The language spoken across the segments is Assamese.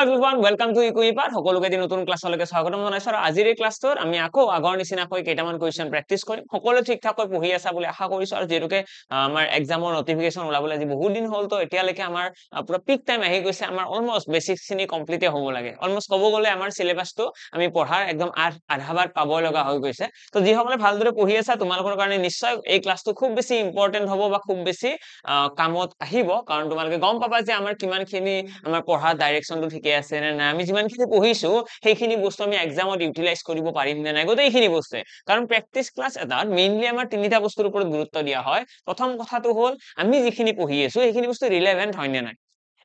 everyone, welcome to Equipa. সকলোকে দিন নতুন ক্লাছলৈকে স্বাগতম জনাইছো আৰু আজিৰ এই ক্লাছটোত আমি আকৌ আগৰ নিচিনাকৈ কেইটামান কোৱেশ্চন প্ৰেক্টিস কৰিম সকলো ঠিকঠাকৈ পঢ়ি আছা বুলি আশা কৰিছো আৰু যেৰুকে আমাৰ এক্সামৰ নটিফিকেশন ওলাবলৈ আজি বহুত দিন হ'ল তো এতিয়ালৈকে আমাৰ পুৰা পিক টাইম আহি গৈছে আমাৰ অলমোস্ট বেসিক্স খিনি কমপ্লিট হ'ব লাগে অলমোস্ট ক'ব গ'লে আমাৰ সিলেবাসটো আমি পঢ়াৰ একদম আধাবাৰ পাব লগা হৈ গৈছে তো যিসকলে ভালদৰে পঢ়ি আছা তোমালোকৰ কাৰণে নিশ্চয় এই ক্লাছটো খুব বেছি ইম্পৰ্টেন্ট হ'ব বা খুব বেছি কামত আহিব কাৰণ তোমালোকে গম পাবা যে আমাৰ কিমানখিনি আমাৰ পঢ়া ডাইৰেকশনটো ঠিকে আছে নে না আমি যিমানখিনি পঢ়িছো সেইখিনি বস্তু আমি এক্সামত ইউটিলাইজ কৰিব পাৰিম নে নাই গোটেইখিনি বস্তু কাৰণ প্ৰেক্টিস ক্লাছ এটাত মেইনলি আমাৰ তিনিটা বস্তুৰ ওপৰত গুৰুত্ব দিয়া হয় প্ৰথম কথাটো হ'ল আমি যিখিনি পঢ়ি আছো সেইখিনি বস্তু ৰিলেভেন্ট হয় নে নাই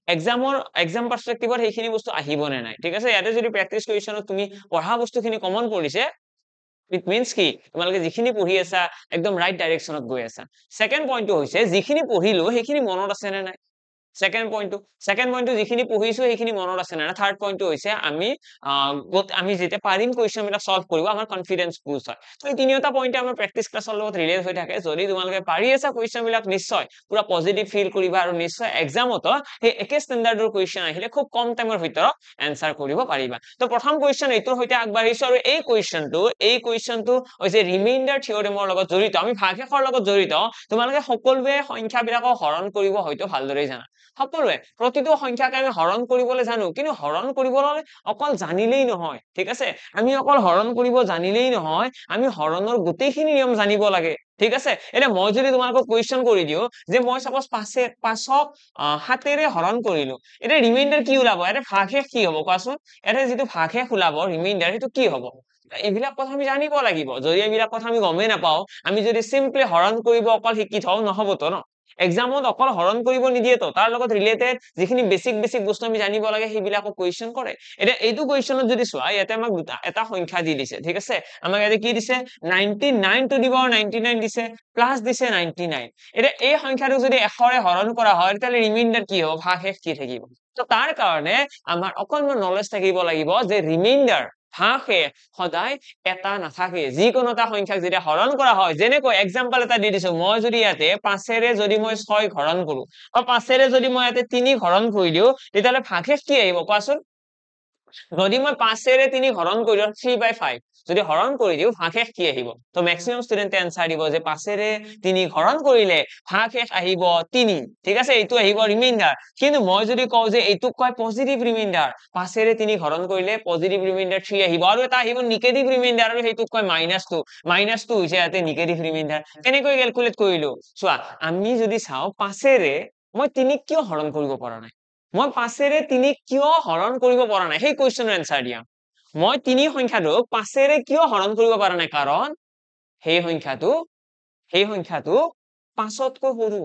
এক্সাম পাৰ্সপেক্টিভত সেইখিনি বস্তু আহিব নে নাই ঠিক আছে ইয়াতে যদি প্ৰেক্টিস কুৱেশ্যনত তুমি পঢ়া বস্তুখিনি কমন পৰিছে ইট মিন্স কি তোমালোকে যিখিনি পঢ়ি আছা একদম ৰাইট ডাইৰেকশনত গৈ আছা সেকেন্ড পইণ্টটো হৈছে যিখিনি পঢ়িলো সেইখিনি মনত আছে নে নাই সেকেন্ড পইণ্টটো যিখিনি পঢ়িছো সেইখিনি মনত আছে না থাৰ্ড পইণ্টটো হৈছে আমি যেতে পাৰিম কোৱেশ্চন বিলাক সলভ কৰিব আমাৰ কনফিডেন্স বুষ্ট হয় তো এই তিনিটা পইণ্টে আমাৰ প্ৰেক্টিস ক্লাছৰ লগত ৰিলেট হৈ থাকে যদি তোমালোকে পাৰি আছা কোৱেশ্চন বিলাক নিশ্চয় পুৰা পজিটিভ ফিল কৰিবা আৰু নিশ্চয় এক্সামত সেই একে ষ্টেণ্ডাৰ্ডৰ কোৱেশ্চন আহিলে খুব কম টাইমৰ ভিতৰত এনসাৰ কৰিব পাৰিবা তো প্ৰথম কোৱেশ্চন এইটোৰ সৈতে আগবাঢ়িছো আৰু এই কোৱেশ্চনটো হৈছে ৰিমাইন্ডাৰ থিওৰেমৰ লগত জড়িত আমি ভাগশেষৰ লগত জড়িত তোমালোকে সকলোৱে সংখ্যাবিলাকক হৰণ কৰিব হয়তো ভালদৰে জানা সকলোৱে প্ৰতিটো সংখ্যাকে আমি হৰণ কৰিবলৈ জানো কিন্তু হৰণ কৰিবলৈ অকল জানিলেই নহয় ঠিক আছে আমি অকল হৰণ কৰিব জানিলেই নহয় আমি হৰণৰ গোটেইখিনি নিয়ম জানিব লাগে ঠিক আছে এটা মই যদি তোমালোকক কোৱেশ্চন কৰি দিও যে মই সাপোজ 5ক 7ৰে হৰণ কৰিলো এটা ৰিমাইন্ডাৰ কি ওলাব এটা ভাগশেষ কি হ'ব কোৱাচোন এটা যেটো ভাগশেষ ওলাব ৰিমাইন্ডাৰ হেতু কি হ'ব এইবিলাক কথা আমি জানিব লাগিব যদি এইবিলাক কথা আমি গমে নাপাও আমি যদি সিম্পলি হৰণ কৰিব অকল শিকি থও নহব তো ন এক্সামত অকল হৰণ কৰিব নিদিয়ে তো তাৰ লগত ৰিলেটেড যিখিনি বেসিক বস্তু আমি জানিব লাগে সেইবিলাকক কোৱেশ্চন কৰে এটা এইটো কোৱেশ্চনত যদি চোৱা ইয়াতে আমাক এটা সংখ্যা দি দিছে ঠিক আছে আমাক ইয়াতে কি দিছে 99 টু দি পাৱাৰ 99 দিছে প্লাস দিছে 99 এটা এই সংখ্যাটো যদি 100ৰে হৰণ কৰা হয় তাহলে ৰিমাইন্ডাৰ কি হ'ব ভাগশেষ কি থাকিব তো তাৰ কাৰণে আমাৰ অকলমান নলেজ থাকিব লাগিব যে ৰিমাইন্ডাৰ ভাগশেষ সদায় এটা নাথাকে যিকোনো এটা সংখ্যাক যেতিয়া হৰণ কৰা হয় যেনেকৈ এক্সাম্পল এটা দি দিছো মই যদি ইয়াতে 5ৰে যদি মই 6 হৰণ কৰো বা 5ৰে যদি মই ইয়াতে 3 হৰণ কৰি দিও তেতিয়ালে ভাগশেষ কি আহিব কোৱাচোন যদি মই 5ৰে 3 হৰণ কৰি দিও 3/5 যদি হৰণ কৰি দিও ভাগশেষ কি আহিব তো ম্যাক্সিমাম ষ্টুডেন্টে আনসাৰ দিব যে 5ৰে 3 হৰণ কৰিলে ভাগশেষ আহিব 3 ঠিক আছে এইটো আহিব ৰিমাইন্ডাৰ কিন্তু মই যদি কও যে এইটো কয় পজিটিভ ৰিমাইন্ডাৰ 5ৰে 3 হৰণ কৰিলে পজিটিভ ৰিমাইন্ডাৰ 3 আহিব আৰু এটা আহিব নিগেটিভ ৰিমাইন্ডাৰ আৰু সেইটো কয় -2 হৈছে ইয়াতে নিগেটিভ ৰিমাইন্ডাৰ কেনেকৈ ক্যালকুলেট কৰিলো চোৱা আমি যদি চাও 5ৰে মই 3 কিয় হৰণ কৰিব পৰা নাই মই 5ৰে 3 কিয় হৰণ কৰিব পৰা নাই সেই কোৱেশ্চনৰ আনসাৰ দিয়া মই 3 সংখ্যাটোক 5ৰে কিয় হৰণ কৰিব পৰা নাই কাৰণ সেই সংখ্যাটো 5তকৈ সৰু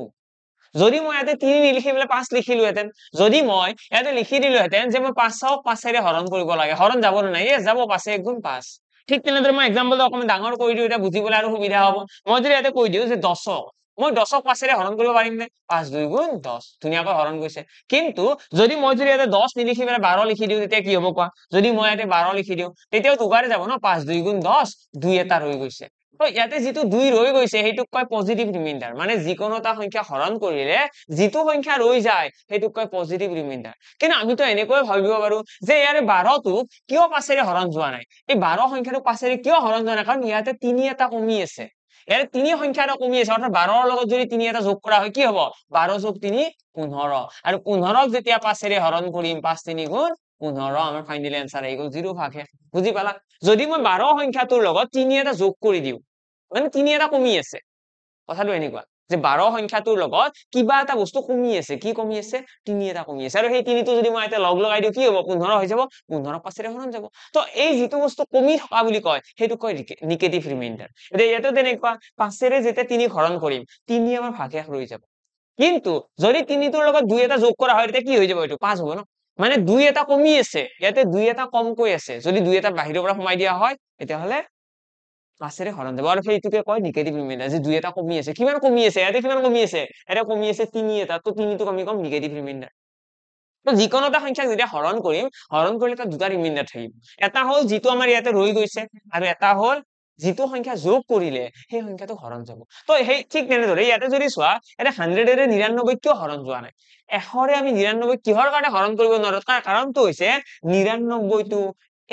যদি মই ইয়াতে 3 নিলিখি বলে 5 লিখিলো হেতেন যদি মই ইয়াতে লিখি দিলো হেতেন যে মই 5ক 5ৰে হৰণ কৰিব লাগে হৰণ যাব না নাই যাব 5 * 5 ঠিক তেনেদৰে মই এক্সাম্পলটো অকমান ডাঙৰ কৰি দিও এটা বুজিবলৈ আৰু সুবিধা হ'ব মই যদি ইয়াতে কৈ দিও যে 10ক মই 10ক 5ৰে হৰণ কৰিব পাৰিম নে 5 2 গুণ 10 ধুনিয়াকৈ হৰণ গৈছে কিন্তু যদি মই যদি ইয়াতে 10 নিলিখি বলে 12 লিখি দিও তেতিয়া কি হ'ব কোৱা যদি মই ইয়াতে 12 লিখি দিও তেতিয়াও দুবাৰে যাব ন 5 2 গুণ 10 2 এটা ৰৈ গৈছে তো ইয়াতে যেটো 2 ৰৈ গৈছে হেতুক কয় পজিটিভ ৰিমাইন্ডাৰ মানে যিকোনো এটা সংখ্যা হৰণ কৰিলে যেটো সংখ্যা ৰৈ যায় হেতুক কয় পজিটিভ ৰিমাইন্ডাৰ কিন্তু আমি তো এনেকৈ ভাবিব পাৰো যে ইয়াৰে 12টো কিয় 5ৰে হৰণ যোৱা নাই এই 12 সংখ্যাটো 5ৰে কিয় হৰণ যোৱা নাই কাৰণ ইয়াতে 3 এটা কমি আছে ইয়াৰে 3 সংখ্যা এটা কমি আছে অৰ্থাৎ 12ৰ লগত যদি 3 এটা যোগ কৰা হয় কি হ'ব 12 + 3 15 আৰু 15ক যেতিয়া 5ৰে হৰণ কৰিম 5 3 গুণ 15 আমাৰ ফাইনাল আনসাৰ আহি গ'ল 0 ভাগশেষ বুজি পালা যদি মই 12 সংখ্যাটোৰ লগত 3 এটা যোগ কৰি দিও মানে 3 এটা কমি আছে কথাটো এনেকুৱা যে 12 সংখ্যাটোৰ লগত কিবা এটা বস্তু কমি আছে কি কমি আছে 3 এটা কমি আছে আৰু সেই 3টো যদি মই এটা লগ লগাই দিও কি হ'ব 15 হৈ যাব 15ক 5ৰে হৰণ যাব তো এই যেটো বস্তু কমি থকা বুলি কয় হেতু কয় নিগেটিভ ৰিমাইন্ডাৰ এটা ইয়াতে তেনেকুৱা 5ৰে যেতিয়া 3 হৰণ কৰিম 3 আমাৰ ভাগশেষ ৰৈ যাব কিন্তু যদি 3টোৰ লগত 2 এটা যোগ কৰা হয় তেতিয়া কি হৈ যাব এটো 5 হ'ব ন মানে 2 এটা কমি আছে ইয়াতে 2 এটা কমকৈ আছে যদি 2 এটা বাহিৰৰ পৰা সোমাই দিয়া হয় তেতিয়া হলে 5ৰে হৰণ যাব আৰু সেইটোকে কয় নিগেটিভ ৰিমাইন্ডাৰ যে 2 এটা কমি আছে কিমান কমি আছে ইয়াতে কিমান কমি আছে এটা কমি আছে 3 এটা তো 3টোক আমি কম নিগেটিভ ৰিমাইন্ডাৰ তো যিকোনো এটা সংখ্যাক যেতিয়া হৰণ কৰিম হৰণ কৰিলে তাত দুটা ৰিমাইন্ডাৰ থাকিব এটা হল যেটো আমাৰ ইয়াতে ৰৈ গৈছে আৰু এটা হল যিটো সংখ্যা যোগ কৰিলে সেই সংখ্যাটো হৰণ যাব তো সেই ঠিক তেনেদৰে ইয়াতে যদি চোৱা এটা 100 এৰে 99 কিয় হৰণ যোৱা নাই 100 আমি 99 কিহৰ কাৰণে হৰণ কৰিব নোৱাৰো তাৰ কাৰণটো হৈছে 99 টো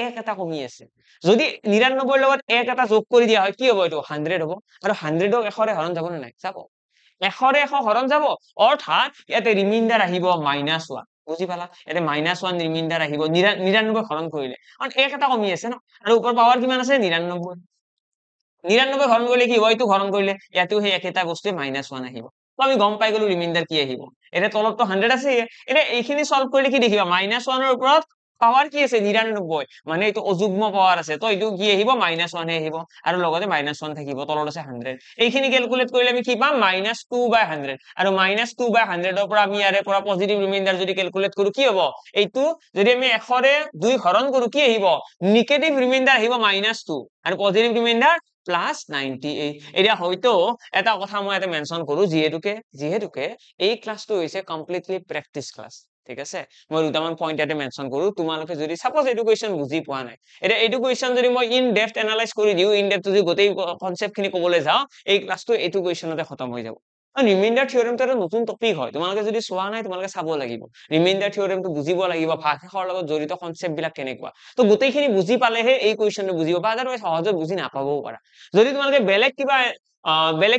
এক এটা কমি আছে যদি 99 ৰ লগত এক এটা যোগ কৰি দিয়া হয় কি হ'ব এটো 100 হ'ব আৰু 100 ক 100 ৰে হৰণ যাব নে নাই যাব 100 ৰে 100 হৰণ যাব অৰ্থাৎ ইয়াতে ৰিমাইন্ডাৰ আহিব -1 বুজি পালা এতে -1 ৰিমাইন্ডাৰ আহিব 99 হৰণ কৰিলে কাৰণ এক এটা কমি আছে ন আৰু ওপৰ পাৱাৰ কিমান আছে 99 99 হৰণ কৰিলে কি হয় এইটো হৰণ কৰিলে ইয়াতেও সেই একেটা বস্তুৱে -1 আহিব তো আমি গম পাই গলো ৰিমাইন্ডাৰ কি আহিব এটা তলতটো 100 আছে এটা এইখিনি সলভ কৰিলে কি দেখিবা -1 ৰ ওপৰত পাৱাৰ কি আছে 99 মানে এইটো অযুগ্ম পাৱাৰ আছে তো এইটো কি আহিব -1 আহিব আৰু লগতে -1 থাকিব তলত আছে 100 এইখিনি ক্যালকুলেট কৰিলে আমি কি পাম -2/100 আৰু -2/100 ৰ পৰা আমি ইয়াৰে পৰা পজিটিভ ৰিমাইন্ডাৰ যদি ক্যালকুলেট কৰো কি হ'ব এইটো যদি আমি 100 ৰে 2 হৰণ কৰো কি আহিব নেগেটিভ ৰিমাইন্ডাৰ আহিব -2 আৰু পজিটিভ ৰিমাইন্ডাৰ +98 এতিয়া হয়তো এটা কথা মই এটা মেনশন কৰো যিহেতুকে এই ক্লাসটো হৈছে কমপ্লিটলি প্ৰ্যাকটিস ক্লাস ঠিক আছে মই দুটামান পইণ্ট ইয়াতে মেনশন কৰো তোমালোকে যদি সাপোজ এইটো কোৱেশ্চন বুজি পোৱা নাই এটা এইটো কোৱেশ্চন যদি মই ইন ডেপথ এনালাইজ কৰি দিও ইন ডেপথ যদি গোটেই কনসেপ্ট খিনি ক'বলৈ যাও এই ক্লাসটো এইটো কোৱেশ্চনতে খতম হৈ যাব ৰিমাইন্ডাৰ থিওৰেমটো এটা নতুন টপিক হয় তোমালোকে যদি চোৱা নাই তোমালোকে চাব লাগিব ৰিমাইন্ডাৰ থিওৰেমটো বুজিব লাগিব ভাগশেষৰ লগত জড়িত কনসেপ্ট বিলাক কেনেকুৱা তো গোটেইখিনি বুজি পালেহে এই কোৱেশ্চনটো বুজিব বা আদাৰৱাইজ সহজে বুজি নাপাবও পাৰা যদি তোমালোকে বেলেগ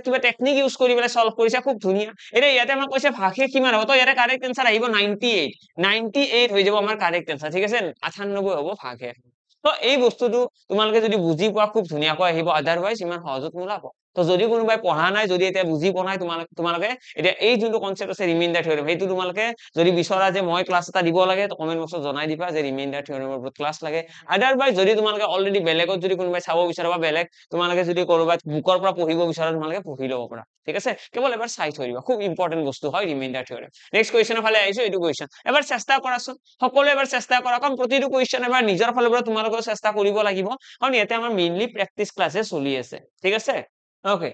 কিবা টেকনিক ইউজ কৰি পেলাই সলভ কৰিছা খুব ধুনিয়া এটা ইয়াতে আমাক কৈছে ভাগশেষ কিমান হ'ব তো ইয়াতে কাৰেক্ট আনসাৰ আহিব 98 হৈ যাব আমাৰ কাৰেক্ট আনসাৰ ঠিক আছে 98 হ'ব ভাগশেষ তো এই বস্তুটো তোমালোকে যদি বুজি পোৱা খুব ধুনিয়াকৈ আহিব আদাৰৱাইজ ইমান সহজত নোলাব তো যদি কোনোবাই পঢ়া নাই যদি এটা বুজি পোৱা নাই তোমালোকে এটা এই যোনটো কনসেপ্ট আছে ৰিমাইন্ডাৰ থিওৰেম সেইটো তোমালোকে যদি বিচৰা যে মই ক্লাস এটা দিব লাগে তো কমেন্ট বক্সত জনাই দিবা যে ৰিমাইন্ডাৰ থিওৰেমৰ ওপৰত ক্লাস লাগে আদাৰৱাইজ যদি তোমালোকে অলৰেডি বেলেগত যদি কোনোবাই চাব বিচাৰা বা বেলেগ তোমালোকে যদি কৰবাত বুকৰ পৰা পঢ়িব বিচাৰা তোমালোকে পঢ়ি লব পাৰা ঠিক আছে কেৱল এবাৰ চাই থৈ দিবা খুব ইম্পৰ্টেন্ট বস্তু হয় ৰিমাইন্ডাৰ থিওৰেম নেক্সট কোৱেশ্চনৰ ফালে আহিছো এইটো কোৱেশ্চন এবাৰ চেষ্টা কৰাচোন সকলোৱে এবাৰ চেষ্টা কৰা কাৰণ প্ৰতিটো কোৱেশ্চন এবাৰ নিজৰ ফালৰ পৰা তোমালোকে চেষ্টা কৰিব লাগিব কাৰণ ইয়াতে আমাৰ মেইনলি প্ৰ্যাকটিস ক্লাসে চলি আছে ঠিক আছে ওকে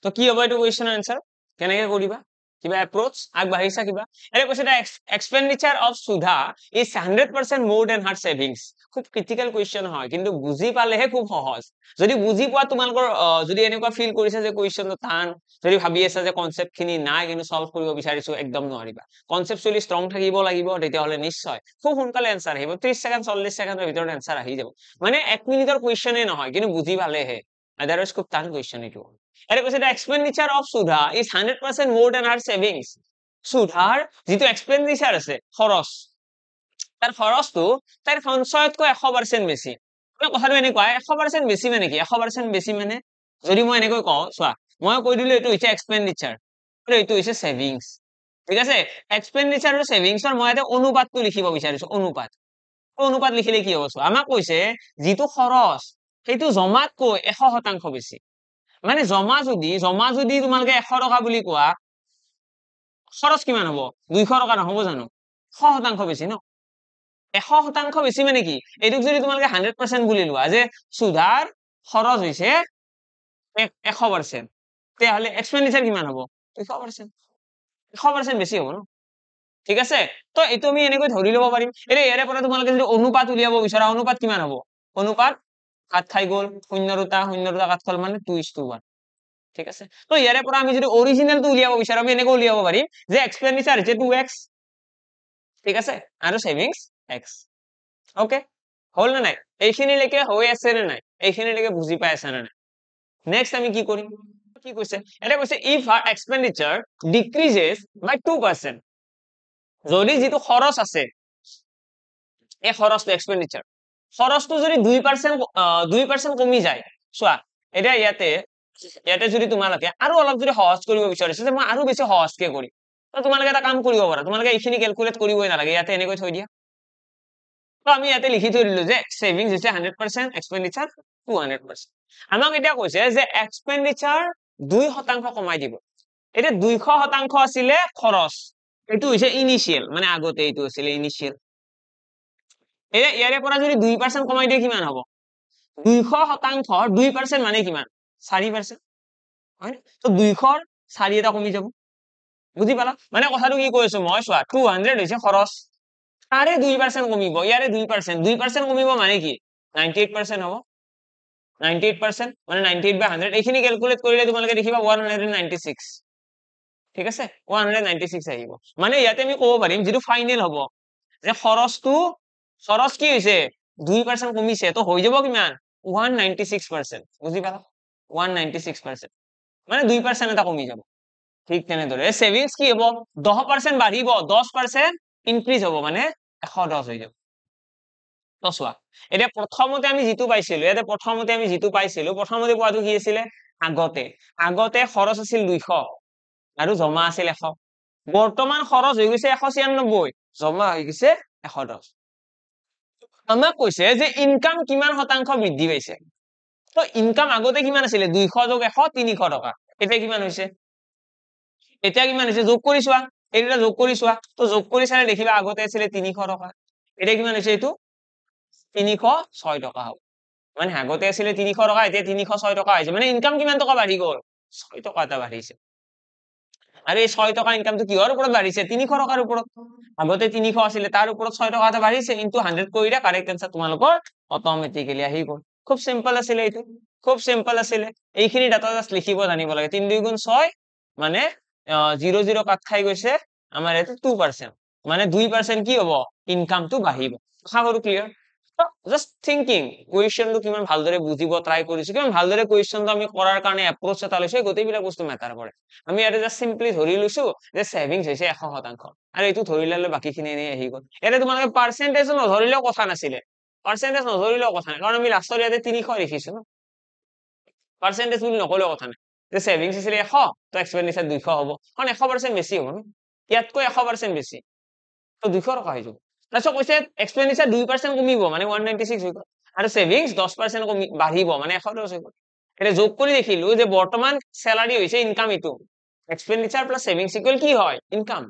তো কি হ'ব এইটো কোৱেশ্চনৰ আনসাৰ কেনেকৈ কৰিবা কিবা এপ্ৰোচ আগবাঢ়িছা কিবা এনে কৈছে দা এক্সপেন্ডিচাৰ অফ সুধা ইজ 100% মোৰ দেন হাৰ সেভিংস খুব ক্ৰিটিক্যাল কোৱেশ্চন হয় কিন্তু বুজি পালেহে খুব সহজ যদি বুজি পোৱা তোমালোকৰ যদি এনেকুৱা ফিল কৰিছে যে কোৱেশ্চনটো টান যদি ভাবি আছা যে কনসেপ্ট খিনি নাই কিন্তু সলভ কৰিব বিচাৰিছো একদম নোৱাৰিবা কনসেপচুৱেলি ষ্ট্ৰং থাকিব লাগিব তেতিয়াহলে নিশ্চয় খুব সোনকালে আনসাৰ আহিব 30 সেকেন্ড 40 সেকেন্ডৰ ভিতৰত আনসাৰ আহি যাব মানে 1 মিনিটৰ কোৱেশ্চনে নহয় কিন্তু বুজি পালেহে আদাৰৱাইজ খুব টান কোৱেশ্চন এইটো এটা কৈছে দা এক্সপেন্ডিচাৰ অফ সুধা ইজ 100% মোৰ দেন হাৰ সেভিংস সুধাৰ যিটো এক্সপেন্ডিচাৰ আছে খৰচ তাৰ খৰচটো তাৰ সঞ্চয়তকৈ 100% বেছি মানে কথাটো এনেকুৱা 100% বেছি মানে কি 100% বেছি মানে যদি মই এনেকৈ কওঁ চোৱা মই কৈ দিলো এইটো হৈছে এক্সপেন্ডিচাৰ আৰু এইটো হৈছে সেভিংস ঠিক আছে এক্সপেন্ডিচাৰ আৰু সেভিংসৰ মই এটা অনুপাতটো লিখিব বিচাৰিছো অনুপাত লিখিলে কি হ'ব চোৱা আমাক কৈছে যিটো খৰচ সেইটো জমাতকৈ 100% বেছি মানে জমা যদি তোমালোকে 100 টকা বুলি কোৱা খৰচ কিমান হ'ব 200 টকা নহব জানো 100% বেছি ন 100% বেছি মানে কি এইটোক যদি তোমালোকে 100% বুলি লোৱা যে সুধাৰ খৰচ হৈছে 100% তেতিয়াহলে এক্সপেন্ডিচাৰ কিমান হ'ব 200% 100% বেছি হ'ব ন ঠিক আছে তো এইটো আমি এনেকৈ ধৰি লব পাৰিম এৰে ইয়াৰে পৰা তোমালোকে যদি অনুপাত উলিয়াব বিচাৰা অনুপাত কিমান হ'ব অনুপাত কাট খাই গল 0 কাট খাল মানে 2:1 ঠিক আছে তো ইয়াৰে পৰা আমি যদি অৰিজিনালটো উলিয়াব বিচাৰো আমি এনেকৈ উলিয়াব পাৰিম যে এক্সপেন্ডিচাৰ হৈছে 2x ঠিক আছে আৰু সেভিংস x ওকে হল না নাই এইখিনিলৈকে হৈ আছে নে নাই এইখিনিলৈকে বুজি পাই আছে নে নাই নেক্সট আমি কি কৰিম কি কৈছে এটা কৈছে if our expenditure decreases by 2% যদি যিটো খৰচ আছে এই খৰচটো এক্সপেন্ডিচাৰ খৰচটো যদি 2% কমি যায় চোৱা এটা ইয়াতে যদি তোমালোকে আৰু অলপ যদি সহজ কৰিব বিচাৰিছে যে মই আৰু বেছি সহজকে কৰিম তো তোমালোকে এটা কাম কৰিব পাৰা তোমালোকে এইখিনি ক্যালকুলেট কৰিবই নালাগে ইয়াতে এনেকৈ থৈ দিয়া তো আমি ইয়াতে লিখি থৈ দিলো যে সেভিংস হৈছে 100% এক্সপেন্ডিচাৰ 200% আমাক এটা কৈছে যে এক্সপেন্ডিচাৰ 2% কমাই দিব এটা 200% আছিলে খৰচ এটো হৈছে ইনিশিয়াল মানে আগতে এইটো আছিল ইনিশিয়াল ইয়াৰে পৰা যদি 2% কমাই দিয়ে কিমান হ'ব 200% 2% মানে কিমান 4% হয় তো 200 4 এটা কমি যাব বুজি পালা মানে কথাটো কি কৈছো মই চোৱা 200 হৈছে খৰচ তাৰে 2% কমিব ইয়াৰে 2% কমিব মানে কি 98% হ'ব 98% মানে 98/100 এইখিনি ক্যালকুলেট কৰিলে তোমালোকে দেখিবা 196 ঠিক আছে 196 আহিব মানে ইয়াতে আমি ক'ব পাৰিম যেটো ফাইনেল হ'ব যে খৰচ কি হৈছে 2% কমিছে তো হৈ যাব কিমান 196% বুজি পালা 196% মানে 2% এটা কমি যাব ঠিক তেনেদৰে সেভিংস কি হ'ব 10% বাঢ়িব 10% ইনক্ৰিজ হ'ব মানে 110 হৈ যাব তো চোৱা এতিয়া প্ৰথমতে আমি যেটো পাইছিলো প্ৰথমতে পোৱাটো কি আছিল আগতে খৰচ আছিল 200 আৰু জমা আছিল 100 বৰ্তমান খৰচ হৈ গৈছে 196 জমা হৈ গৈছে 110 আমাক কৈছে যে ইনকাম কিমান শতাংশ বৃদ্ধি পাইছে তো ইনকাম আগতে কিমান আছিল 200 যোগ 100 300 টকা এতিয়া কিমান হৈছে যোগ কৰি চোৱা এটা যোগ কৰি চোৱা তো যোগ কৰি চালে দেখিবা আগতে আছিল 300 টকা এতিয়া কিমান হৈছে এটো 306 টকা হ'ব মানে আগতে আছিল 300 টকা এতিয়া 306 টকা হৈছে মানে ইনকাম কিমান টকা বাঢ়ি গ'ল 6 টকা এটা বাঢ়িছে আৰু এই 6 টকা ইনকামটো কিহৰ ওপৰত বাঢ়িছে 300 টকাৰ ওপৰত আগতে 300 আছিল তাৰ ওপৰত 6 টকা এটা বাঢ়িছে ইনটু 100 কৰিলে কাৰেক্ট আনসাৰ তোমালোকৰ অটোমেটিক্যালি আহি গ'ল খুব সিম্পল আছিল এইটো খুব সিম্পল আছিল এইখিনি ডাটা জাস্ট লিখিব জানিব লাগে 3 2 গুণ 6 মানে 0 0 কাট খাই গৈছে আমাৰ এটো 2% মানে 2% কি হ'ব ইনকামটো বাঢ়িব আশা কৰো ক্লিয়াৰ just thinking কোৱেশ্চনটো কিমান ভালদৰে বুজিব ট্ৰাই কৰিছো কিমান ভালদৰে কোৱেশ্চনটো আমি কৰাৰ কাৰণে এপ্ৰোচ এটা লৈছো গোটেইবিলাক বস্তু মেটাৰ কৰে আমি ইয়াতে জাস্ট সিম্পলি ধৰি লৈছো যে সেভিংস হৈছে 100% আৰু এইটো ধৰি ললে বাকিখিনি এনে আহি গ'ল এটা তোমালোকে পাৰ্সেন্টেজ নধৰিলেও কথা নাছিলে পাৰ্সেন্টেজ নধৰিলেও কথা নাই কাৰণ আমি লাষ্টৰ ইয়াতে 300 লিখিছো ন পাৰ্সেন্টেজ বুলি নকলেও কথা নাই যে সেভিংস আছিল 100 তো এক্সপেন্ডিচাৰ 200 হ'ব কাৰণ 100% বেছি হ'ব ন ইয়াতকৈ 100% বেছি তো 200 টকা হৈ যাব তাৰপিছত কৈছে এক্সপেন্ডিচাৰ 2% কমিব মানে 196 হৈ গ'ল আৰু সেভিংস 10% কমি বাঢ়িব মানে 110 হৈ গ'ল এটা যোগ কৰি দেখিলো যে বৰ্তমান স্যালাৰি হৈছে ইনকাম ইটো এক্সপেন্ডিচাৰ প্লাস সেভিংস ইকুয়াল কি হয় ইনকাম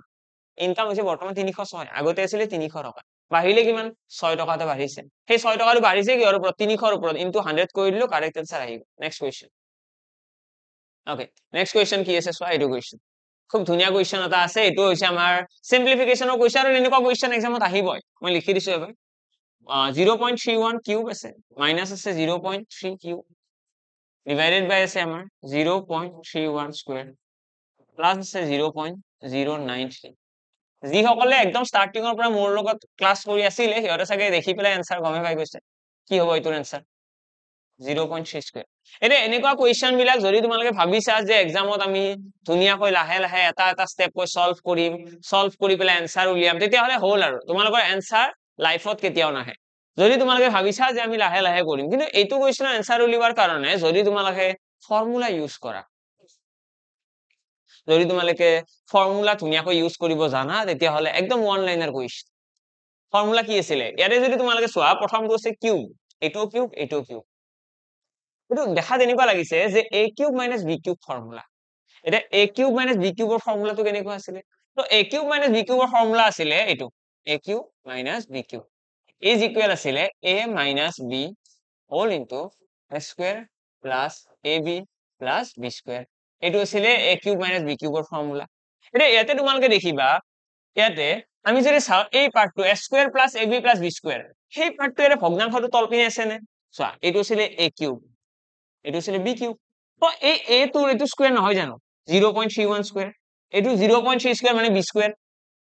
হৈছে বৰ্তমান 306 আগতে আছিল 300 টকা বাঢ়িলে কিমান 6 টকা এটা বাঢ়িছে সেই 6 টকাটো বাঢ়িছে কিহৰ ওপৰত 300 ৰ ওপৰত ইনটু 100 কৰি দিলো কাৰেক্ট আনসাৰ আহিব next question okay next question কি আছে চোৱা এইটো কোৱেশ্চন খুব ধুনীয়া কোৱেশ্চন এটা আছে এটো হৈছে আমাৰ সিম্পলিফিকেশনৰ কোৱেশ্চন আৰু এনেকুৱা কোৱেশ্চন এক্সামত আহিবই মই লিখি দিছো এবাৰ 0.31 কিউব আছে মাইনাস আছে 0.3 কিউব ডিভাইডেড বাই আছে আমাৰ 0.31 স্কয়াৰ প্লাস আছে 0.093 যিসকলে একদম ষ্টাৰ্টিঙৰ পৰা মোৰ লগত ক্লাস কৰি আছিল সিহঁতে চাগে দেখি পেলাই আনসাৰ গমে পাই গৈছে কি হ'ব এইটোৰ আনসাৰ 0.3 স্কয়াৰ এটা এনেকুৱা কোৱেশ্চন বিলাক যদি তোমালোকে ভাবিছা যে এক্সামত আমি ধুনীয়াকৈ লাহে লাহে এটা এটা স্টেপ কৈ সলভ কৰি পেলাই আনসাৰ উলিয়াম তেতিয়া হলে হ'ল আৰু তোমালোকৰ আনসাৰ লাইফত কেতিয়াও নাহে যদি তোমালোকে ভাবিছা যে আমি লাহে লাহে কৰিম কিন্তু এইটো কোৱেশ্চনৰ আনসাৰ উলিয়াৰ কাৰণে যদি তোমালোকে ফৰ্মুলা ইউজ কৰা যদি তোমালোকে ফৰ্মুলা ধুনীয়াকৈ ইউজ কৰিব জানা তেতিয়া হলে একদম ওয়ান লাইনাৰ কোৱেশ্চন ফৰ্মুলা কি আছিল ইয়াতে যদি তোমালোকে চোৱা প্ৰথমটো আছে কিউব এইটো কিউব এইটো দেখা তেনেকুৱা লাগিছে যে a cube minus b cube formula এটা a কিউব মাইনাস b কিউবৰ ফৰ্মুলাটো কেনেকুৱা আছিল তো a কিউব মাইনাস b কিউবৰ ফৰ্মুলা আছিল এইটো a cube minus b cube is equal আছিল a minus b whole into a square plus ab plus b square এইটো আছিল a কিউব মাইনাস b কিউবৰ ফৰ্মুলা এটা ইয়াতে তোমালোকে দেখিবা ইয়াতে আমি যদি চাও এই পাৰ্টটো a square plus ab plus b square সেই পাৰ্টটোৰে ভগ্নাংশটো তলপিনে আছে নে চোৱা এইটো আছিল a কিউব এইটো আছিল b কিউব তো এই a টোৰ এইটো স্কয়াৰ নহয় জানো 0.31 স্কয়াৰ এইটো 0.3 স্কয়াৰ মানে b স্কয়াৰ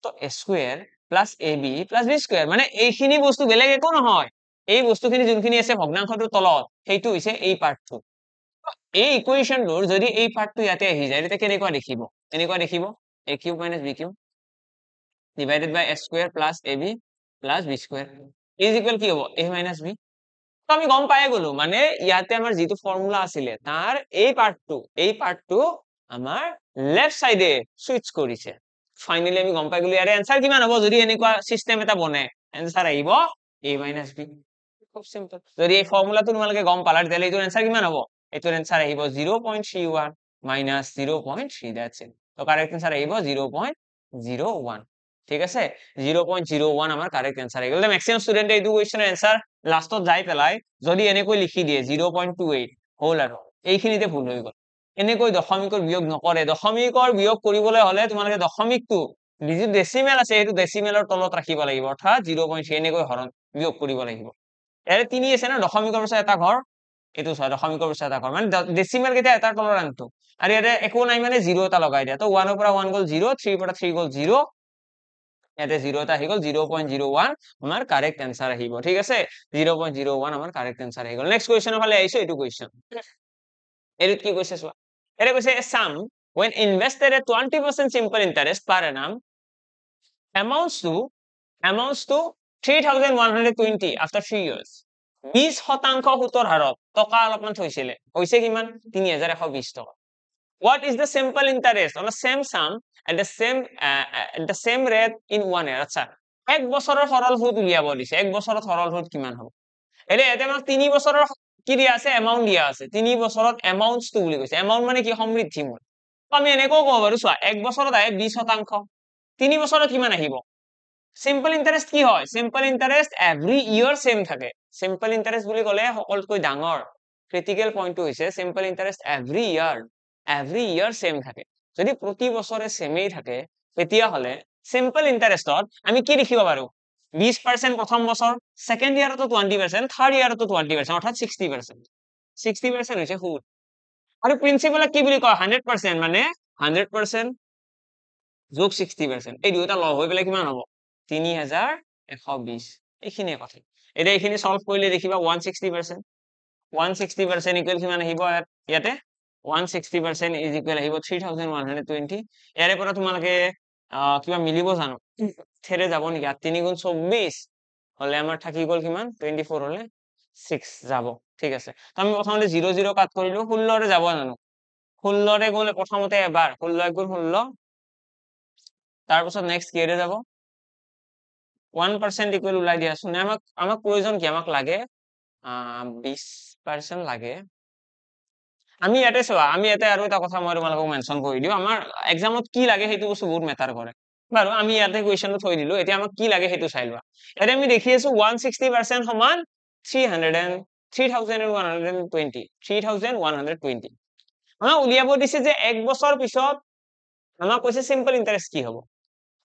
তো a square plus ab plus b square মানে এইখিনি বস্তু বেলেগ একো নহয় এই বস্তুখিনি যোনখিনি আছে ভগ্নাংশটোৰ তলত সেইটো হৈছে এই পাৰ্টটো এই ইকুৱেশনটোৰ যদি এই পাৰ্টটো ইয়াতে আহি যায় তেতিয়া কেনেকুৱা দেখিব a cube minus b cube divided by a square plus ab plus b square is equal কি হ'ব a minus b তো আমি গম পাই গলো মানে ইয়াতে আমাৰ যেটো ফৰ্মুলা আছিল তাৰ এই পাৰ্টটো আমাৰ লেফট সাইডে সুইচ কৰিছে ফাইনালি আমি গম পাই গলো ইয়াৰ আনসাৰ কিমান হ'ব যদি এনেকুৱা সিস্টেম এটা বনে আনসাৰ আহিব a minus b খুব সিম্পল যদি এই ফৰ্মুলাটো তোমালোকে গম পালা তেতিয়াহলে এইটোৰ আনসাৰ কিমান হ'ব এইটোৰ আনসাৰ আহিব 0.31 minus 0.3 that's it তো কারেক্ট আনসার আহিব 0.01 ঠিক আছে 0.01 আমাৰ কাৰেক্ট আনসাৰ আহি গ'ল ম্যাক্সিমাম স্টুডেন্টে এইটো কোৱেশ্চনৰ আনসার লাষ্টত যাই পেলাই যদি এনেকৈ লিখি দিয়ে 0.28 হ'ল আৰু এইখিনিতে ভুল হৈ গ'ল এনেকৈ দশমিকৰ বিয়োগ নকৰে দশমিকৰ বিয়োগ কৰিবলৈ হলে তোমালোকে দশমিকটো যিটো ডেসিমেল আছে সেইটো ডেসিমেলৰ তলত ৰাখিব লাগিব অৰ্থাৎ 0.3 এনেকৈ হৰণ বিয়োগ কৰিব লাগিব এৰে 3 আছে না দশমিকৰ পাছত এটা ঘৰ এইটো চোৱা দশমিকৰ পিছত এটা ঘৰ মানে ডেচিমেল কেইটা এটাৰ তলৰ আনটো আৰু ইয়াতে একো নাই মানে 0 এটা লগাই দিয়া তো 1 ৰ পৰা 1 গ'ল 0 3 পৰা 3 গ'ল 0 ইয়াতে 0 এটা আহি গ'ল 0.01 আমাৰ কাৰেক্ট आंसर আহিব ঠিক আছে 0.01 আমাৰ কাৰেক্ট आंसर আহি গ'ল নেক্সট কোৱেশ্চনৰ ফালে আহিছো এইটো কোৱেশ্চন এৰিত কি কৈছে চোৱা এৰে কৈছে a sum when invested at 20% simple interest per annum amounts to 3120 after 3 years 20% সুতৰ হাৰত টকা অলপমান থৈছিলে হৈছে কিমান 3120 টকা what is the simple interest on the same sum at the same rate in 1 year আচ্ছা এক বছৰৰ সৰল সুদ উলিয়াব দিছে এক বছৰত সৰল সুদ কিমান হ'ব এলে এতে আমাক 3 বছৰৰ কি দিয়া আছে এমাউন্ট দিয়া আছে 3 বছৰত এমাউন্টস টু বুলি কৈছে এমাউন্ট মানে কি সমৃদ্ধি মূল আমি এনেকৈ ক'ব পাৰো চোৱা এক বছৰত আহে 20% 3 বছৰত কিমান আহিব সিম্পল ইন্টাৰেস্ট কি হয় সিম্পল ইন্টাৰেস্ট এভৰি ইয়াৰ সেম থাকে সিম্পল ইন্টাৰেস্ট বুলি ক'লে সকলকৈ ডাঙৰ ক্ৰিটিক্যাল পয়েন্ট হৈছে সিম্পল ইন্টাৰেস্ট এভৰি ইয়াৰ সেম থাকে যদি প্ৰতি বছৰে সেমেই থাকে তেতিয়া হলে সিম্পল ইন্টাৰেস্টত আমি কি লিখিব পাৰো 20% প্ৰথম বছৰ সেকেন্ড ইয়াৰতো 20% থাৰ্ড ইয়াৰতো 20% অৰ্থাৎ 60% হৈছে সুদ আৰু প্ৰিন্সিপাল কি বুলি কয় 100% মানে 100% যোগ 60% এই দুটা লগ হৈ পেলাই কিমান হ'ব 3120 এইখিনিয়ে কথা এটা এইখিনি সলভ কৰিলে দেখিবা 160% 160% ইকুৱেল কিমান আহিব ইয়াতে 160% is equal আহিব 3120 ইয়াৰে পৰা তোমালোকে কিবা মিলিব জানো থেৰে যাব নেকি 8 3 গুণ 24 হলে আমাৰ থাকি গল কিমান 24 হলে 6 যাব ঠিক আছে তো আমি প্ৰথমতে 0 0 কাট কৰিলো 16 ৰে যাব জানো 16 ৰে গলে প্ৰথমতে এবাৰ 16 গুণ 16 তাৰ পিছত নেক্সট কি ৰে যাব 1% ইকুৱেল উলাই দিয়া শুনে আমাক প্ৰয়োজন কি আমাক লাগে 20% লাগে আমি ইয়াতে চোৱা আমি ইয়াতে আৰু এটা কথা মই তোমালোকক মেনশন কৰি দিও আমাৰ এক্সামত কি লাগে সেইটো বস্তু বহুত মেটাৰ কৰে বাৰু আমি ইয়াতে কোৱেশ্চনটো থৈ দিলো এতিয়া আমাক কি লাগে সেইটো চাই লোৱা ইয়াতে আমি দেখি আছো 160% সমান 3120 আমাক উলিয়াব দিছে যে এক বছৰ পিছত আমাক কৈছে সিম্পল ইন্টাৰেস্ট কি হ'ব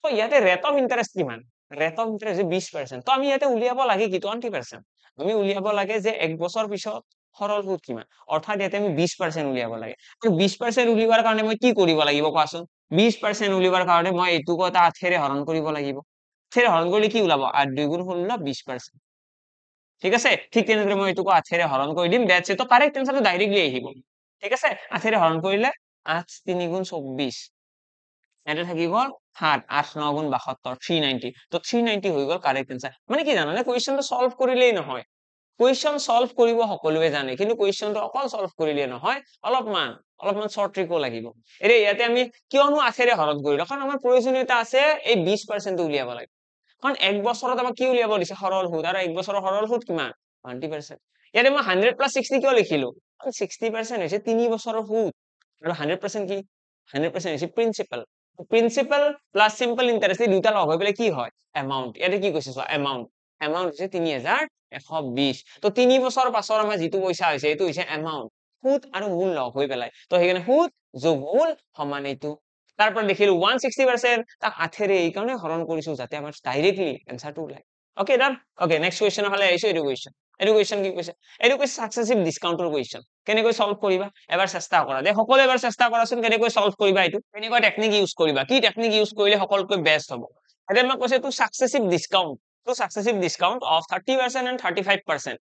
তো ইয়াতে ৰেট অফ ইন্টাৰেস্ট কিমান ৰেট অফ ইন্টারেস্ট 20% তো আমি ইয়াতে উলিয়াব লাগে কি 20% আমি উলিয়াব লাগে যে এক বছৰ পিছত সৰল সুদ কিমান অৰ্থাৎ ইয়াতে আমি 20% উলিয়াব লাগে আৰু 20% উলিয়াবৰ কাৰণে মই কি কৰিব লাগিব কোৱাচোন 20% উলিয়াবৰ কাৰণে মই এইটোক এটা 8 ৰে হৰণ কৰিব লাগিব 8 ৰে হৰণ কৰিলে কি ওলাব 8 2 গুণ 16 20% ঠিক আছে ঠিক তেনেদৰে মই এইটোক 8 ৰে হৰণ কৰি দিম দ্যাটস ইট তো কাৰেক্ট आंसरটো ডাইৰেক্টলি আহিব ঠিক আছে 8 ৰে হৰণ কৰিলে 8 3 গুণ 24 এটা থাকি গল 7 8 9 গুণ 72 390 তো 390 হৈ গল কারেক্ট आंसर মানে কি জানানে কোৱেশ্চনটো সলভ কৰিলেই নহয় কোৱেশ্চন সলভ কৰিব সকলোৱে জানে কিন্তু কোৱেশ্চনটো অকল সলভ কৰিলে নহয় অলপমান শৰ্ট ট্ৰিকো লাগিব এৰে ইয়াতে আমি কিয়নো 8 ৰে হৰণ কৰিলো কাৰণ আমাৰ প্ৰয়োজনীয়তা আছে এই 20% উলিয়াব লাগে কাৰণ এক বছৰত আমাক কি উলিয়াব দিছে সৰল সুদ আৰু এক বছৰৰ সৰল সুদ কিমান 20% ইয়াতে মই 100 + 60 কিয় লিখিলো 60% হৈছে 3 বছৰৰ সুদ আৰু 100% কি 100% হৈছে প্ৰিন্সিপাল প্লাস সিম্পল ইন্টারেস্ট এই দুটা লগ হৈ পেলাই কি হয় এমাউন্ট ইয়াতে কি কৈছে চোৱা এমাউন্ট হৈছে 3120 তো 3 বছৰ পাছৰ আমাৰ যেটো পইচা হৈছে এটো হৈছে এমাউন্ট সুদ আৰু মূল লগ হৈ পেলাই তো হেগনে সুদ যোগ মূল সমান এইটো তাৰ পৰা দেখিলো 160% তাক 8 ৰে এই কাৰণে হৰণ কৰিছো যাতে আমাৰ ডাইৰেক্টলি आंसरটো ওলাই ওকে ডান ওকে নেক্সট কোৱেশ্চনৰ ফালে আহিছো এডুকেশ্যন কি কৈছে এডুকেশ্যন সাকসেসিভ ডিসকাউন্টৰ কোৱেশ্চন কেনেকৈ সলভ কৰিবা এবাৰ চেষ্টা কৰা দে সকলো এবাৰ চেষ্টা কৰাচোন কেনেকৈ সলভ কৰিবা এটো কেনেকৈ টেকনিক ইউজ কৰিবা কি টেকনিক ইউজ কৰিলে সকলোকৈ বেস্ট হ'ব এটা মই কৈছে two successive discount of 30% and 35%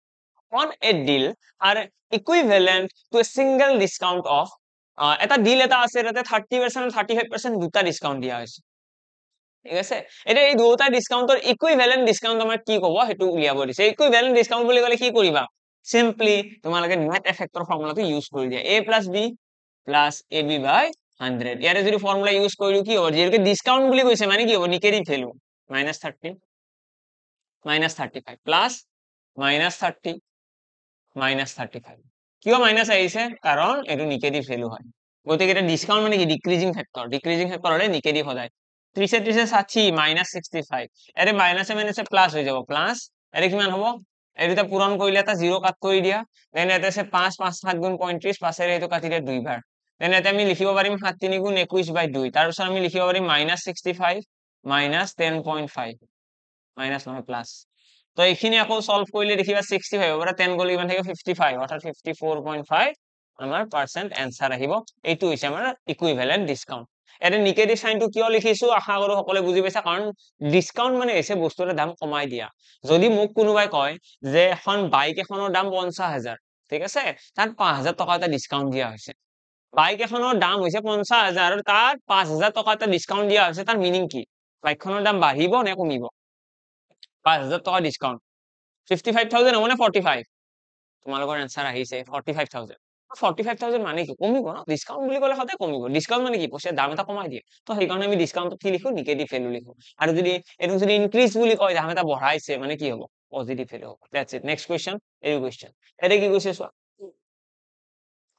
on a deal are equivalent to a single discount of এটা ডিল এটা আছে তাতে 30% and 35% দুটা ডিসকাউন্ট দিয়া হৈছে ঠিক আছে এটা এই দুটা ডিসকাউন্টৰ ইকুইভ্যালেন্ট ডিসকাউন্ট আমাৰ কি ক'ব হেতু উলিয়াব দিছে ইকুইভ্যালেন্ট ডিসকাউন্ট বুলি ক'লে কি কৰিবা সিম্পলি তোমালোকে নেট ইফেক্টৰ ফৰ্মুলাটো ইউজ কৰি দিয়া a + b + ab / 100 ইয়াৰে যদি ফৰ্মুলা ইউজ কৰিলো কি হ'ব যেহেতু ডিসকাউন্ট বুলি কৈছে মানে কি হ'ব নিগেটিভ ভ্যালু -30 -35 প্লাস -30 -35 কিয় মাইনাস আহিছে কাৰণ এটো নিগেটিভ ভ্যালু হয় গতিকে এটা ডিসকাউন্ট মানে কি ডিক্ৰিজিং ফ্যাক্টৰ হলে নিগেটিভ হয় 30 30 60 -65 এৰে মাইনাসে মাইনাসে প্লাস হৈ যাব প্লাস এৰে কিমান হ'ব এই দুটা পূৰণ কৰিলে এটা 0 কাট কৰি দিয়া দেন এটা আছে 5 5 7 গুণ 35 পাছেৰে এটো কাটি দিয়া দুইবাৰ দেন এটা আমি লিখিব পাৰিম 7 3 গুণ 21/2 তাৰ পিছত আমি লিখিব পাৰিম -65 -10.5 মাইনাস নহয় প্লাস তো এইখিনি আকৌ সলভ কৰিলে দেখিবা 65 পৰা 10 গ'লে কিমান থাকিব 55 অৰ্থাৎ 54.5 আমাৰ পাৰ্চেন্ট এনসাৰ আহিব এইটো হৈছে আমাৰ ইকুইভ্যালেন্ট ডিসকাউন্ট এতে নিগেটিভ সাইনটো কিয় লিখিছো আশা কৰো সকলোৱে বুজি পাইছা কাৰণ ডিসকাউন্ট মানে হৈছে বস্তুৰ দাম কমাই দিয়া যদি মোক কোনোবাই কয় যে এখন বাইক এখনৰ দাম 50,000 ঠিক আছে তাত 5,000 টকা এটা ডিসকাউন্ট দিয়া হৈছে বাইক এখনৰ দাম হৈছে 50,000 আৰু তাত 5,000 টকা এটা ডিসকাউন্ট দিয়া হৈছে তাৰ মিনিং কি বাইকখনৰ দাম বাঢ়িব নে কমিব 5,000 টকা ডিসকাউন্ট 55,000 হ'ব নে 45 তোমালোকৰ আনসাৰ আহিছে 45,000 45,000 মানে কি কমিব না ডিসকাউন্ট বুলি ক'লে সদায় কমিব ডিসকাউন্ট মানে কি পইচা দাম এটা কমাই দিয়ে তো সেইকাৰণে আমি ডিসকাউন্টত কি লিখো নিগেটিভ ভ্যালু লিখো আৰু যদি এটো যদি ইনক্রিজ বুলি কয় দাম এটা বঢ়াইছে মানে কি হ'ব পজিটিভ ভ্যালু হ'ব দ্যাটস ইট নেক্সট কোৱেশ্চন এই কোৱেশ্চন এটা কি কৈছে চোৱা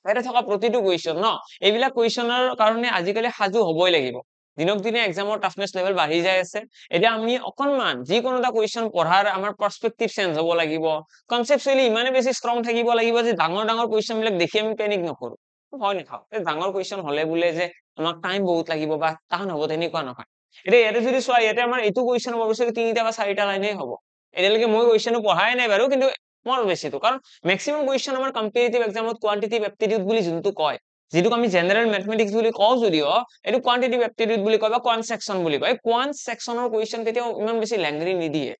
এটা থকা প্ৰতিটো কোৱেশ্চন ন এইবিলাক কোৱেশ্চনৰ কাৰণে আজিকালি সাজু হ'বই লাগিব দিনক দিনে এক্সামৰ টাফনেস লেভেল বাঢ়ি যায় আছে এতিয়া আমি অকনমান যিকোনো এটা কোৱেশ্চন পঢ়াৰ আমাৰ পাৰ্সপেক্টিভ চেঞ্জ হ'ব লাগিব কনসেপচুয়ালি ইমানে বেছি ষ্ট্ৰং থাকিব লাগিব যে ডাঙৰ ডাঙৰ কোৱেশ্চন বিলাক দেখি আমি পেনিক নকৰো ভয় নাখাও এই ডাঙৰ কোৱেশ্চন হলে বুলে যে আমাক টাইম বহুত লাগিব বা টান হ'ব তেনেকুৱা নহয় এতিয়া ইয়াতে যদি চোৱা ইয়াতে আমাৰ এইটো কোৱেশ্চন অৱশ্যে 3টা বা 4টা লাইনে হ'ব এতিয়ালৈকে মই কোৱেশ্চনটো পঢ়াই নাই বাৰু কিন্তু মোৰ বেছিটো কাৰণ ম্যাক্সিমাম কোৱেশ্চন আমাৰ কম্পিটিটিভ এক্সামত কোৱান্টিটিভ এপ্টিটিউড বুলি যোনটো কয় যেটো আমি জেনাৰেল ম্যাথমেটিক্স বুলি কওঁ যদিও এটো কোৱান্টিটিভ এপ্টিটিউড বুলি কয় বা কোৱান্ট সেকশন বুলি কয় কোৱান্ট সেকশনৰ কোৱেশ্চন কেতিয়াও ইমান বেছি ল্যাংৰি নিদিয়ে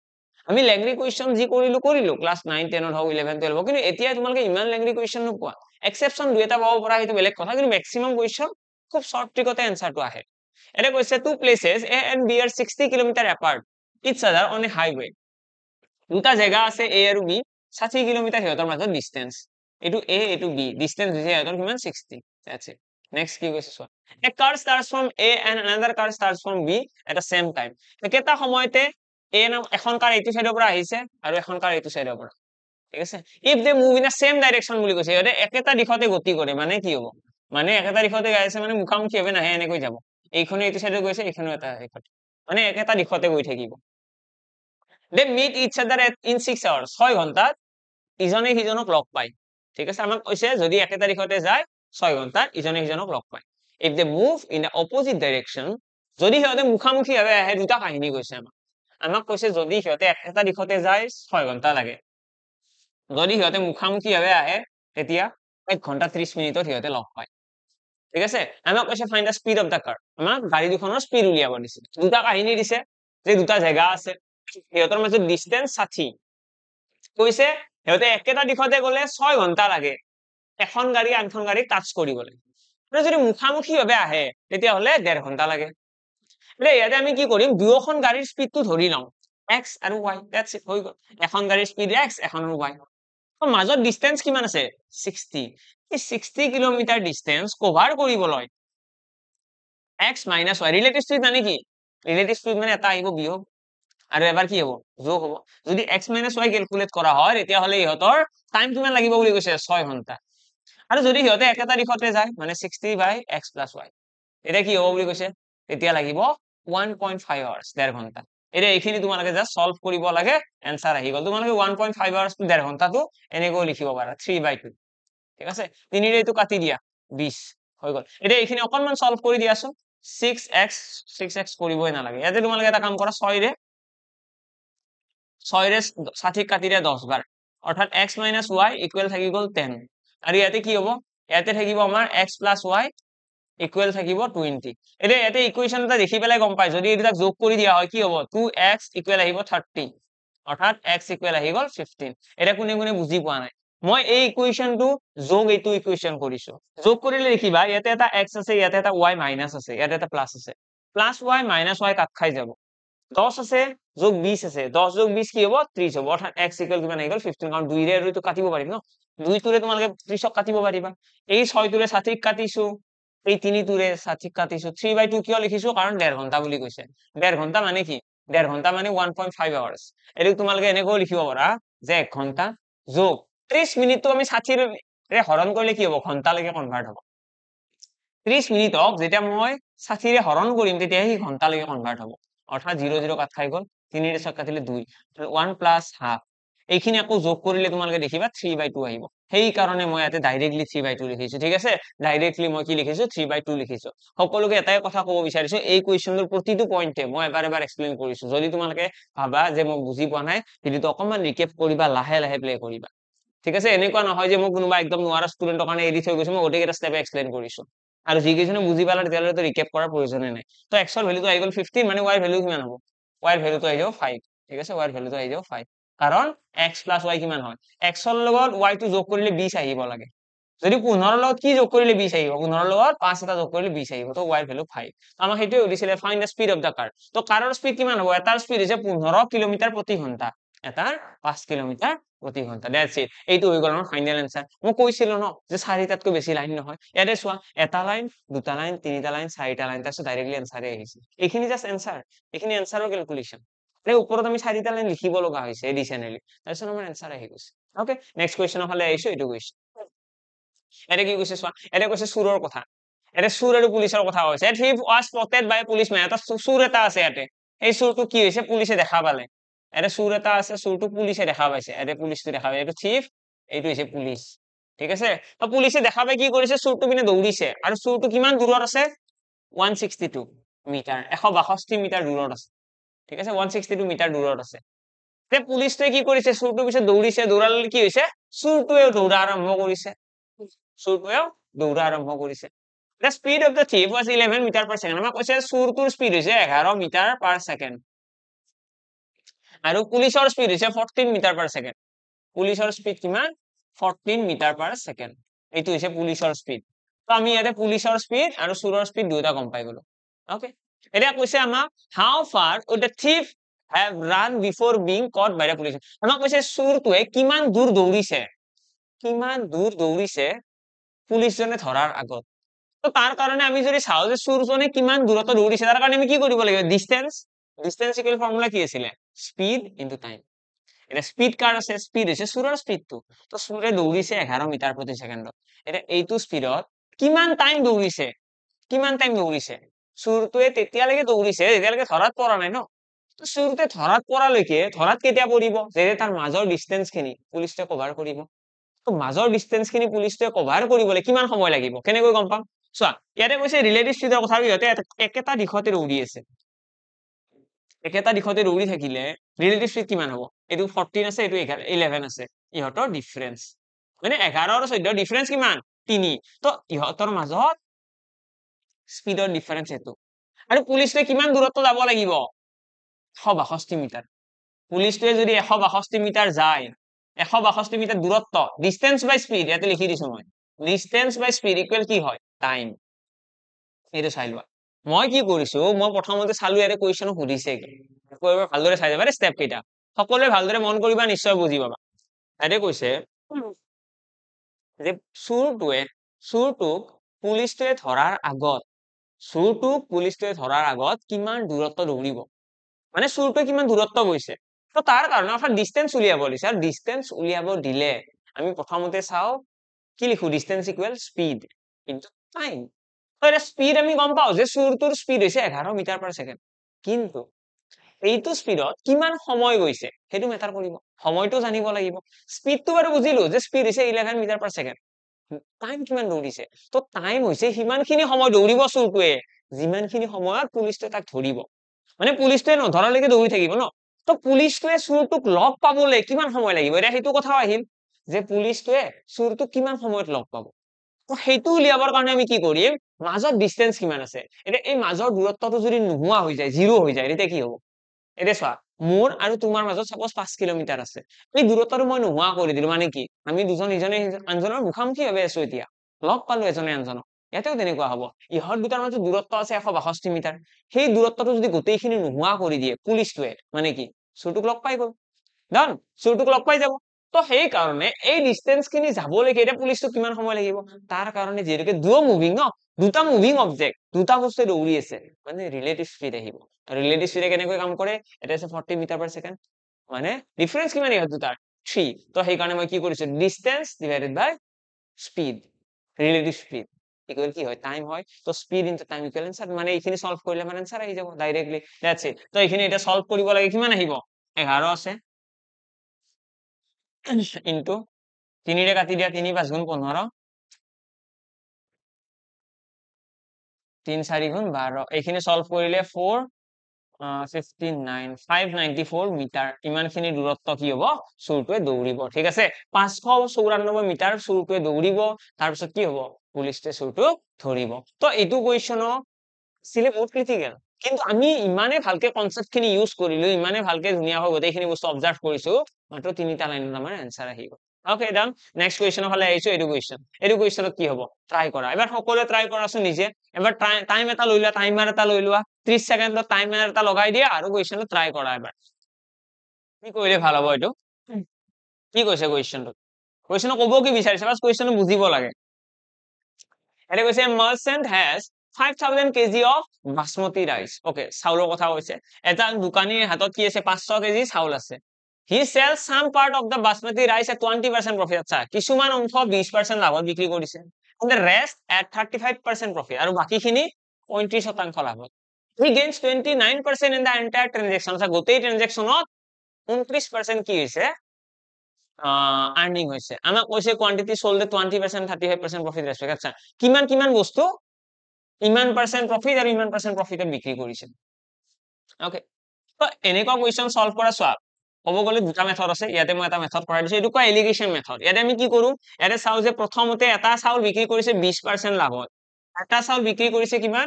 আমি ল্যাংৰি কোৱেশ্চন যি কৰিলো ক্লাস 9 10 ত হওক 11 12 কিন্তু এতিয়া তোমালোকে ইমান ল্যাংৰি কোৱেশ্চন নোপোৱা এক্সেপশন দুই এটা পাব পৰা সেইটো বেলেগ কথা কিন্তু ম্যাক্সিমাম কোৱেশ্চন খুব শৰ্ট ট্ৰিকতে এনসাৰটো আহে এটা কৈছে two places A and B are 60 kilometre apart each other on a highway দুটা জায়গা আছে A আৰু B 60 কিলোমিটাৰ হিহঁতৰ মাজত ডিসটেন্স এটো A এটো B ডিসটেন্স হৈছে হিহঁতৰ কিমান 60 that's it next কি কৈছে চোৱা a car starts from A and another car starts from B at the same time একেটা সময়তে A নাম এখন কাৰ এইটো সাইডৰ পৰা আহিছে আৰু এখন কাৰ এইটো সাইডৰ পৰা ঠিক আছে if they move in the same direction বুলি কৈছে ইহঁতে একেটা দিশতে গতি কৰে মানে কি হ'ব মানে একেটা দিশতে গাইছে মানে মুখামুখি হবে নাহে এনেকৈ যাব এইখনে এইটো সাইডে গৈছে এইখনে এটা দিশতে মানে একেটা দিশতে গৈ থাকিব they meet each other in 6 hours 6 ঘন্টাত ইজনে সিজনক লগ পায় ঠিক আছে আমাক কৈছে যদি একেটা দিশতে যায় 6 ঘন্টাত ইজনে সিজনক লগ পায় if they move in the opposite direction যদি সিহঁতে মুখামুখি ভাবে আহে দুটা কাহিনী কৈছে আমাক কৈছে যদি সিহঁতে একেটা দিশতে যায় 6 ঘন্টা লাগে যদি সিহঁতে মুখামুখি ভাবে আহে তেতিয়া 1 ঘন্টা 30 মিনিটত সিহঁতে লগ পায় ঠিক আছে আমাক কৈছে find the speed of the car আমাক গাড়ী দুখনৰ স্পিড উলিয়াব দিছে দুটা কাহিনী দিছে যে দুটা জায়গা আছে সিহঁতৰ মাজত ডিসটেন্স 60 কৈছে সিহঁতে একেটা দিশতে গলে 6 ঘন্টা লাগে এখন গাড়ী আনখন গাড়ী টাচ কৰিবলৈ আৰু যদি মুখামুখি ভাবে আহে তেতিয়া হলে 1.5 ঘন্টা লাগে এতিয়া ইয়াতে আমি কি কৰিম দুয়োখন গাড়ীৰ স্পিডটো ধৰি লওঁ x আৰু y that's it হৈ গল এখন গাড়ীৰ স্পিড x এখনৰ y মাজত ডিসটেন্স কিমান আছে 60 এই 60 কিলোমিটাৰ ডিসটেন্স কভাৰ কৰিবলৈ x - y ৰিলেটিভ স্পিড মানে কি ৰিলেটিভ স্পিড মানে এটা আহিব বিয়োগ আৰু এবাৰ কি হ'ব যোগ হ'ব যদি x - y ক্যালকুলেট কৰা হয় তেতিয়া হলে ইহঁতৰ টাইম কিমান লাগিব বুলি কৈছে 6 ঘন্টা আৰু যদি সিহঁতে একেটা দিশতে যায় মানে 60/x + y এটা কি হ'ব বুলি কৈছে তেতিয়া লাগিব 1.5 আৱাৰ্স 1.5 ঘন্টা এটা এইখিনি তোমালোকে জাস্ট সলভ কৰিব লাগে आंसर আহি গল তোমালোকে 1.5 আৱাৰ্স টু 1.5 ঘন্টাটো এনেকৈ লিখিব পাৰা 3/2 ঠিক আছে তিনিৰে এইটো কাটি দিয়া 20 হৈ গল এটা এইখিনি অকনমান সলভ কৰি দিয়াছো 6x কৰিবই নালাগে ইয়াতে তোমালোকে এটা কাম কৰা 6 ৰে 60 কাটি দিয়া 10 বাৰ অৰ্থাৎ x - y ইকুৱেল থাকি গল 10 আৰু ইয়াতে কি হ'ব ইয়াতে থাকিব আমাৰ x + y ইকুৱেল থাকিব 20 এটা ইয়াতে ইকুৱেশন এটা দেখি পেলাই গম পাই যদি এটা যোগ কৰি দিয়া হয় কি হ'ব 2x ইকুৱেল আহিব 30 অৰ্থাৎ x ইকুৱেল আহি গল 15 এটা কোনে কোনে বুজি পোৱা নাই মই এই ইকুৱেশনটো যোগ এইটো ইকুৱেশন কৰিছো যোগ কৰিলে দেখিবা ইয়াতে এটা x আছে ইয়াতে এটা y মাইনাস আছে ইয়াতে এটা প্লাস আছে প্লাস y মাইনাস y কাট খাই যাব 10 আছে যোগ 20 আছে 10 যোগ 20 কি হ'ব 30 হ'ব অৰ্থাৎ x ইকুৱেল কিমান আহি গল 15 কাৰণ 2 ৰে আৰু এইটো কাটিব পাৰিম ন 2 তোৰে তোমালোকে 30ক কাটিব পাৰিবা এই 6 তোৰে 60ক কাটিছো এই 3 তোৰে 60ক কাটিছো 3/2 কিয় লিখিছো কাৰণ 1.5 ঘন্টা বুলি কৈছে 1.5 ঘন্টা মানে কি 1.5 ঘন্টা মানে 1.5 আৱাৰ্স এটো তোমালোকে এনেকৈ লিখিব পাৰা যে 1 ঘন্টা যোগ 30 মিনিটটো আমি 60 ৰে হৰণ কৰিলে কি হ'ব ঘন্টা লৈকে কনভাৰ্ট হ'ব 30 মিনিটক যেতিয়া মই 60 ৰে হৰণ কৰিম তেতিয়া হি ঘন্টা লৈকে কনভাৰ্ট হ'ব অৰ্থাৎ 0 0 কাট খাই গল 3 ৰে 6 কাটিলে 2 1 + ½ এইখিনি আকৌ যোগ কৰিলে তোমালোকে দেখিবা 3/2 আহিব সেইকাৰণে মই ইয়াতে ডাইৰেক্টলি 3/2 লিখিছো ঠিক আছে ডাইৰেক্টলি মই কি লিখিছো 3/2 লিখিছো সকলোকে এটাই কথা ক'ব বিচাৰিছো এই কুৱেশ্যনটোৰ প্ৰতিটো পইণ্টে মই এবাৰ এক্সপ্লেইন কৰিছো যদি তোমালোকে ভাবা যে মই বুজি পোৱা নাই ভিডিঅ'টো অকমান ৰিকেপ কৰিবা লাহে লাহে প্লে কৰিবা ঠিক আছে এনেকুৱা নহয় যে মই কোনোবা একদম নোৱাৰা ষ্টুডেণ্টৰ কাৰণে এৰি থৈ গৈছো মই গোটেইকেইটা ষ্টেপ এক্সপ্লেইন কৰিছো আৰু যিকেইজনে বুজি পালা তেতিয়াহ'লে ৰিকেপ কৰাৰ প্ৰয়োজনে নাই তো এক্সৰ ভেলুটো আহি গ'ল 15 মানে y ভেলু কিমান হ'ব y ভেলুটো আহি যাব 5 ঠিক আছে y ভেলুটো আহি যাব 5 কাৰণ x plus y কিমান হয় x ৰ লগত y টো যোগ কৰিলে 20 আহিব লাগে যদি 15 ৰ লগত কি যোগ কৰিলে 20 আহিব 15 ৰ লগত 5 এটা যোগ কৰিলে 20 আহিব তো y ভেলু 5 আমাক সেইটোৱে সুধিছিলে find the speed of the car তো কাৰৰ স্পীড কিমান হ'ব এটাৰ স্পীড হৈছে 15 কিলোমিটাৰ প্ৰতি ঘণ্টা এটাৰ 5 কিলোমিটাৰ প্ৰতি ঘণ্টা দ্যাটস ইট এইটো হৈ গ'ল আমাৰ ফাইনেল এনসাৰ মই কৈছিলো ন যে 4টাতকৈ বেছি লাইন নহয় ইয়াতে চোৱা এটা লাইন দুটা লাইন তিনিটা লাইন চাৰিটা লাইন তাৰপিছত ডাইৰেক্টলি এনসাৰে আহিছে এইখিনি জাস্ট এনসাৰ এইখিনি এনসাৰৰ ক্যালকুলেশন এই ওপৰত আমি 4টা লাইন লিখিব লগা হৈছে এডিশনালি তাৰপিছত আমাৰ এনসাৰ আহি গৈছে ওকে নেক্সট কোৱেশ্চনৰ ফালে আহিছো এইটো কোৱেশ্চন এটা কি কৈছে চোৱা এটা কৈছে চুৰৰ কথা এটা চুৰ আৰু পুলিচৰ কথা কৈছে he was spotted by policeman এটা চুৰ এটা আছে ইয়াতে এই চুৰটো কি হৈছে পুলিচে দেখা পালে এটা চুৰ এটা আছে চুৰটো পুলিচে দেখা পাইছে এটা পুলিচটো দেখা পাইছে এইটো থিফ এইটো হৈছে পুলিচ ঠিক আছে তো পুলিচে দেখা পাই কি কৰিছে চুৰটো পিনে দৌৰিছে আৰু চুৰটো কিমান দূৰত আছে 162 মিটাৰ 162 মিটাৰ দূৰত আছে ঠিক আছে 162 মিটাৰ দূৰত আছে তে পুলিচটোৱে কি কৰিছে চুৰটোৰ পিছত দৌৰিছে দৌৰালে কি হৈছে চুৰটোৱে দৌৰা আৰম্ভ কৰিছে চুৰটোৱেও দৌৰা আৰম্ভ কৰিছে the speed of the thief was 11 metre per second আমাক কৈছে চুৰটোৰ স্পীড হৈছে 11 মিটাৰ per second আৰু পুলিচৰ স্পীড হৈছে 14 মিটাৰ per second পুলিচৰ স্পীড কিমান 14 মিটাৰ per second এইটো হৈছে পুলিচৰ স্পীড তো আমি ইয়াতে পুলিচৰ স্পীড আৰু চুৰৰ স্পীড দুটা গম পাই গলো ওকে এতিয়া কৈছে আমাক how far would the thief have run before being caught by the police আমাক কৈছে চুৰটোৱে কিমান দূৰ দৌৰিছে পুলিচজনে ধৰাৰ আগত তো তাৰ কাৰণে আমি যদি চাও যে চুৰজনে কিমান দূৰত্ব দৌৰিছে তাৰ কাৰণে আমি কি কৰিব লাগিব ডিসটেন্স ইকুৱেল ফৰ্মুলা কি আছিল স্পীড ইনটু টাইম এটা স্পীড কাৰ আছে স্পীড হৈছে চুৰৰ স্পীডটো তো চুৰে দৌৰিছে 11 মিটাৰ প্ৰতি সেকেন্ডত এটা এইটো স্পীডত কিমান টাইম দৌৰিছে চুৰটোৱে তেতিয়ালৈকে দৌৰিছে যেতিয়ালৈকে ধৰাত পৰা নাই ন তো চুৰটোৱে ধৰাত পৰালৈকে ধৰাত কেতিয়া পৰিব যেতিয়া তাৰ মাজৰ ডিসটেন্স খিনি পুলিচে কভাৰ কৰিব তো মাজৰ ডিসটেন্স খিনি পুলিচে কভাৰ কৰিবলৈ কিমান সময় লাগিব কেনেকৈ গম পাম চোৱা ইয়াতে কৈছে ৰিলেটিভ স্পীডৰ কথা ইহতে একেটা দিশতে দৌৰি আছে একেটা দিশতে দৌৰি থাকিলে ৰিলেটিভ স্পীড কিমান হ'ব এইটো 14 আছে এইটো 11 আছে ইহতৰ ডিফাৰেন্স মানে 11 আৰু 14 ডিফাৰেন্স কিমান 3 তো ইহতৰ মাজত স্পীডৰ ডিফাৰেন্স এটো আৰু পুলিচে কিমান দূৰত্ব যাব লাগিব 162 মিটাৰ পুলিচটোৱে যদি 162 মিটাৰ যায় 162 মিটাৰ দূৰত্ব ডিসটেন্স বাই স্পীড ইয়াতে লিখি দিছো মই ডিসটেন্স বাই স্পীড ইকুৱেল কি হয় টাইম এইটো চাই লোৱা মই কি কৰিছো মই প্ৰথমতে চালো ইয়াতে কুৱেশ্যন সুধিছে কি এবাৰ ভালদৰে চাই যাবা স্টেপ কেইটা সকলোৱে ভালদৰে মন কৰিবা নিশ্চয় বুজি পাবা ইয়াতে কৈছে যে চুৰটোক পুলিচটোৱে ধৰাৰ আগত কিমান দূৰত্ব দৌৰিব মানে চুৰটোৱে কিমান দূৰত্ব গৈছে তো তাৰ কাৰণে অৰ্থাৎ ডিসটেন্স উলিয়াব দিছে আৰু ডিসটেন্স উলিয়াব দিলে আমি প্ৰথমতে চাও কি লিখো distance equal speed into time তো এটা স্পীড আমি গম পাও যে চুৰটোৰ স্পীড হৈছে 11 মিটাৰ per second কিন্তু এইটো স্পীডত কিমান সময় গৈছে সেইটো মেটাৰ কৰিব সময়টো জানিব লাগিব স্পীডটো বাৰু বুজিলো যে স্পীড হৈছে 11 মিটাৰ per second টাইম কিমান দৌৰিছে তো টাইম হৈছে সিমানখিনি সময় দৌৰিব চুৰটোৱে যিমানখিনি সময়ত পুলিচটোৱে তাক ধৰিব মানে পুলিচটোৱে নধৰালৈকে দৌৰি থাকিব ন তো পুলিচটোৱে চুৰটোক লগ পাবলৈ কিমান সময় লাগিব এতিয়া সেইটো কথাও আহিল যে পুলিচটোৱে চুৰটোক কিমান সময়ত লগ পাব তো সেইটো উলিয়াবৰ কাৰণে আমি কি কৰিম মাজৰ ডিসটেন্স কিমান আছে এতিয়া এই মাজৰ দূৰত্বটো যদি নোহোৱা হৈ যায় জিৰো হৈ যায় তেতিয়া কি হ'ব এতিয়া চোৱা মোৰ আৰু তোমাৰ মাজত সাপোজ 5 কিলোমিটাৰ আছে এই দূৰত্বটো মই নোহোৱা কৰি দিলো মানে কি আমি দুজন ইজনে আনজনৰ মুখামুখি ভাৱে আছো এতিয়া লগ পালো এজনে আনজনক ইয়াতেও তেনেকুৱা হ'ব ইহত দুটাৰ মাজত দূৰত্ব আছে 162 মিটাৰ সেই দূৰত্বটো যদি গোটেইখিনি নোহোৱা কৰি দিয়ে পুলিচটোৱে মানে কি চুৰটোক লগ পাই গ'ল ডান চুৰটোক লগ পাই যাব তো সেই কাৰণে এই ডিসটেন্স খিনি যাবলৈকে এটা পুলিচটো কিমান সময় লাগিব তাৰ কাৰণে যেহেতুকে দুটা মুভিং অবজেক্ট দুটা বস্তু দৌৰি আছে মানে ৰিলেটিভ স্পীড আহিব ৰিলেটিভ স্পীডে কেনেকৈ কাম কৰে এটা আছে 40 মিটাৰ per second মানে ডিফাৰেন্স কিমান ইহত দুটাৰ 3 তো সেই কাৰণে মই কি কৰিছো ডিসটেন্স ডিভাইডেড বাই স্পীড ৰিলেটিভ স্পীড ইকুৱেল কি হয় টাইম হয় তো speed into time equal answer মানে এইখিনি সলভ কৰিলে মানে আনসাৰ আহি যাব ডাইৰেক্টলি দ্যাটস ইট তো এইখিনি এটা সলভ কৰিব লাগে কিমান আহিব 11 আছে ইনটু 3 কাটি দিয়া 3 5 গুণ 15 3 4 গুণ 12 এইখিনি সলভ কৰিলে 4 59 594 মিটাৰ ইমানখিনি দূৰত্ব কি হ'ব চোৰটোৱে দৌৰিব ঠিক আছে 594 মিটাৰ চোৰটোৱে দৌৰিব তাৰ পিছত কি হ'ব পুলিচে চোৰটো ধৰিব তো এইটো কোৱেশ্চনৰ সিলে বহুত ক্ৰিটিকেল কিন্তু আমি ইমানে ভালকে কনসেপ্ট খিনি ইউজ কৰিলো ইমানে ভালকে ধুনীয়াকৈ গোটেইখিনি বস্তু অবজাৰ্ভ কৰিছো মাত্ৰ তিনিটা লাইনত আমাৰ আনসাৰ আহিব ওকে ডান নেক্সট কোৱেশ্চনৰ ফালে আহিছো এইটো কোৱেশ্চনত কি হ'ব ট্ৰাই কৰা এবাৰ সকলোৱে ট্ৰাই কৰাছো নিজে এবাৰ টাইম এটা লৈ লোৱা টাইমাৰ এটা লৈ লোৱা 30 সেকেন্ডত টাইমাৰ এটা লগাই দিয়া আৰু কোৱেশ্চনটো ট্ৰাই কৰা এবাৰ কি কৰিলে ভাল হ'ব এইটো কি কৈছে কোৱেশ্চনটো ক'ব কি বিচাৰিছে বাস কোৱেশ্চনটো বুজিব লাগে এটা কৈছে merchant has 5000 kg of basmati rice okay চাউলৰ কথা কৈছে এটা দোকানীৰ হাতত কি আছে 500 kg চাউল আছে he sells some part of the basmati rice at 20% profit আচ্ছা কিছুমান অংশ 20% লাভত বিক্ৰী কৰিছে and the rest at 35% profit আৰু বাকিখিনি 35% লাভত he gains 29% in the entire transaction আচ্ছা গোটেই ট্ৰানজেকচনত 29% কি হৈছে আর্নিং হয়েছে আমাক কৈছে কোয়ান্টিটি সোল্ড 20% 35% প্রফিট রেসপেক্ট আচ্ছা কিমান বস্তু ইমান পার্সেন্ট প্রফিট আর ইমান পার্সেন্ট প্রফিটত বিক্রি কৰিছে ওকে তো এনেকুৱা কোৱেশ্চন সলভ কৰা সোৱা ক'ব গ'লে দুটা মেথড আছে ইয়াতে মই এটা মেথড কৰাই দিছো এইটো কোৱা এলিগেশন মেথড ইয়াতে আমি কি কৰো ইয়াতে চাও যে প্ৰথমতে এটা চাউল বিক্ৰী কৰিছে 20% লাভত এটা চাউল বিক্ৰী কৰিছে কিমান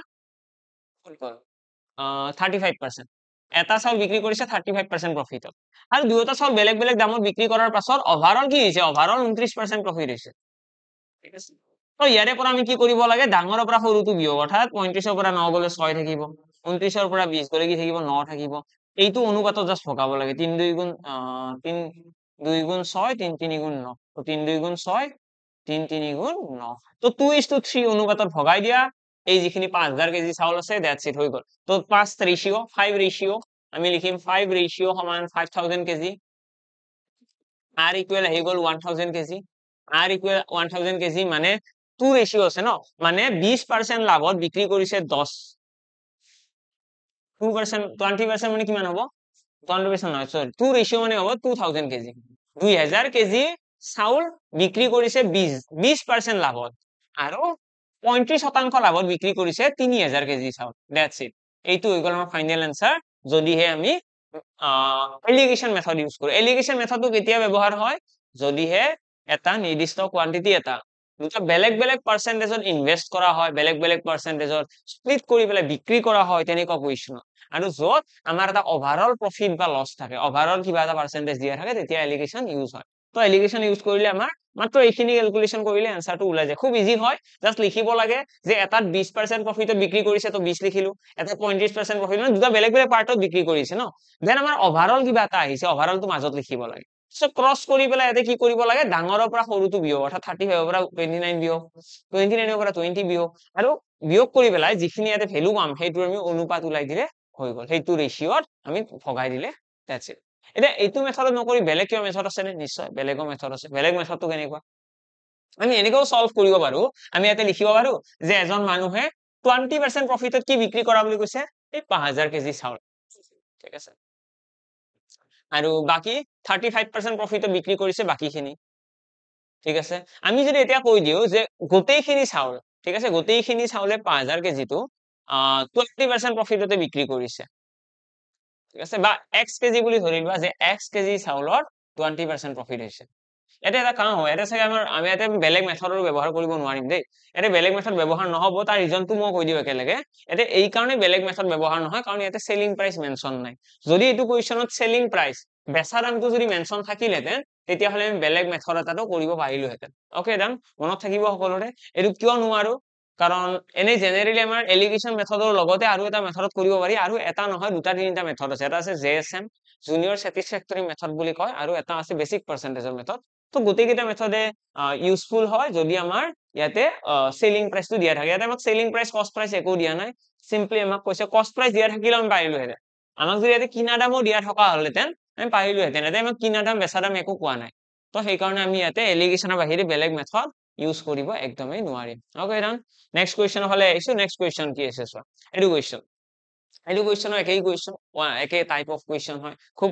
35% এটা চাউল বিক্ৰী কৰিছে 35% প্ৰফিটত আৰু দুয়োটা চাউল বেলেগ বেলেগ দামত বিক্ৰী কৰাৰ পাছত ওভাৰঅল কি হৈছে ওভাৰঅল 29% প্ৰফিট হৈছে ঠিক আছে তো ইয়াৰে পৰা আমি কি কৰিব লাগে ডাঙৰৰ পৰা সৰুটো বিয়োগ অৰ্থাৎ 35ৰ পৰা 9 গলে 6 থাকিব 29ৰ পৰা 20 গলে কি থাকিব 9 থাকিব এইটো অনুপাতত জাস্ট ভগাব লাগে 3 2 গুণ 3 2 গুণ 6 3 3 গুণ 9 তো 3 2 গুণ 6 3 3 গুণ 9 তো 2:3 অনুপাতত ভগাই দিয়া এই যিখিনি 5000 কেজি চাউল আছে দ্যাটস ইট হৈ গল তো 5 রেশিও 5 রেশিও আমি লিখিম 5 রেশিও সমান 5000 কেজি r ইকুয়াল আহি গল 1000 কেজি r ইকুয়াল 1000 কেজি মানে 2 রেশিও আছে ন মানে 20% লাভত বিক্ৰী কৰিছে 10 2% 20% মানে কিমান হ'ব 20% নহয় সরি 2 রেশিও মানে হ'ব 2000 কেজি 2000 কেজি চাউল বিক্ৰী কৰিছে 20% লাভত আৰু 35% লাভত বিক্ৰী কৰিছে 3000 কেজি চাউল দ্যাটস ইট এইটো হৈ গল আমাৰ ফাইনাল আনসাৰ যদিহে আমি এলিগেশন মেথড ইউজ কৰো এলিগেশন মেথডটো কেতিয়া ব্যৱহাৰ হয় যদিহে এটা নিৰ্দিষ্ট কোয়ান্টিটি এটা দুটা বেলেগ বেলেগ পাৰ্সেন্টেজত ইনভেস্ট কৰা হয় বেলেগ বেলেগ পাৰ্সেন্টেজত স্প্লিট কৰি পেলাই বিক্ৰী কৰা হয় তেনেকুৱা কোৱেশ্চনত আৰু যত আমাৰ এটা ওভাৰঅল প্ৰফিট বা লস থাকে ওভাৰঅল কিবা এটা পাৰ্সেন্টেজ দিয়া থাকে তেতিয়া এলিগেশন ইউজ হয় তো এলিগেশন ইউজ কৰিলে আমাৰ মাত্ৰ এইখিনি ক্যালকুলেশন কৰিলে আনসারটো ওলাই যায় খুব ইজি হয় জাস্ট লিখিব লাগে যে এটাত 20% প্ৰফিটত বিক্ৰী কৰিছে তো 20 লিখিলো এটা 35% প্ৰফিট মানে দুটা বেলেগ বেলেগ পাৰ্টত বিক্ৰী কৰিছে ন দেন আমাৰ ওভাৰঅল কিবা এটা আহিছে ওভাৰঅলটো মাজত লিখিব লাগে সো ক্ৰস কৰি পেলাই এতে কি কৰিব লাগে ডাঙৰৰ পৰা সৰুটো বিয়োগ অৰ্থাৎ 35 ৰ পৰা 29 বিয়োগ 29 ৰ পৰা 20 বিয়োগ আৰু বিয়োগ কৰি পেলাই যিখিনি ইয়াতে ভ্যালু পাম সেইটো আমি অনুপাত উলাই দিলে হৈ গল সেইটো ৰেশিওত আমি ভগাই দিলে দ্যাটস ইট এটা এইটো মেথডত নকৰি বেলেগ কিবা মেথড আছে নে নিশ্চয় বেলেগৰ মেথড আছে বেলেগ মেথডটো কেনেকুৱা আমি এনেকৈ সলভ কৰিব পাৰো আমি ইয়াতে লিখিব পাৰো যে এজন মানুহে 20% প্ৰফিটত কি বিক্ৰী কৰা বুলি কৈছে এই 5000 কেজি চাউল ঠিক আছে আৰু বাকি 35% প্ৰফিটত বিক্ৰী কৰিছে বাকিখিনি ঠিক আছে আমি যদি এতিয়া কৈ দিও যে গোটেইখিনি চাউল ঠিক আছে গোটেইখিনি চাউলে 5000 কেজিটো 20% প্ৰফিটতে বিক্ৰী কৰিছে ঠিক আছে বা x কেজি বুলি ধৰিবা যে x কেজি চাউলৰ 20% প্ৰফিট হৈছে এটা এটা কাম হয় এটা চাগে আমি এটা বেলেগ মেথডৰ ব্যৱহাৰ কৰিব নোৱাৰিম দেই এটা বেলেগ মেথড ব্যৱহাৰ নহব তাৰ ৰিজনটো মই কৈ দিও একেলগে এটা এই কাৰণে বেলেগ মেথড ব্যৱহাৰ নহয় কাৰণ ইয়াতে সেলিং প্ৰাইস মেনশন নাই যদি এইটো কোৱেশ্চনত সেলিং প্ৰাইস বেচা দামটো যদি মেনশন থাকিলেহেঁতেন তেতিয়া হলে আমি বেলেগ মেথড এটাটো কৰিব পাৰিলোহেঁতেন ওকে ডান মনত থাকিব সকলোৰে এইটো কিয় নোৱাৰো কাৰণ এনে জেনাৰেলি আমাৰ এলিগেশন মেথডৰ লগতে আৰু এটা মেথডত কৰিব পাৰি আৰু এটা নহয় দুটা তিনিটা মেথড আছে এটা আছে জেএসএম জুনিয়ৰ স্যাটিসফ্যাক্টৰি মেথড বুলি কয় আৰু এটা আছে বেসিক পাৰ্সেন্টেজৰ মেথড তো গোটেইকেইটা মেথডে ইউজফুল হয় যদি আমাৰ ইয়াতে সেলিং প্ৰাইসটো দিয়া থাকে ইয়াতে আমাক সেলিং প্ৰাইস কস্ট প্ৰাইস একো দিয়া নাই সিম্পলি আমাক কৈছে কস্ট প্ৰাইস দিয়া থাকিলে আমি পাৰিলোহেঁতেন আমাক যদি ইয়াতে কিনা দামো দিয়া থকা হলহেঁতেন আমি পাৰিলোহেঁতেন ইয়াতে আমাক কিনা দাম বেচা দাম একো কোৱা নাই তো সেইকাৰণে আমি ইয়াতে এলিগেশনৰ বাহিৰে বেলেগ মেথড ইউজ কৰিব একদমেই নোৱাৰিম ওকে ডান নেক্সট কোৱেশ্চনৰ ফালে আহিছো নেক্সট কোৱেশ্চন কি আছে চোৱা এইটো কোৱেশ্চন এইটো কুৱেশ্যনো একেই কুৱেশ্যন, একে টাইপ অফ কুৱেশ্যন হয়। খুব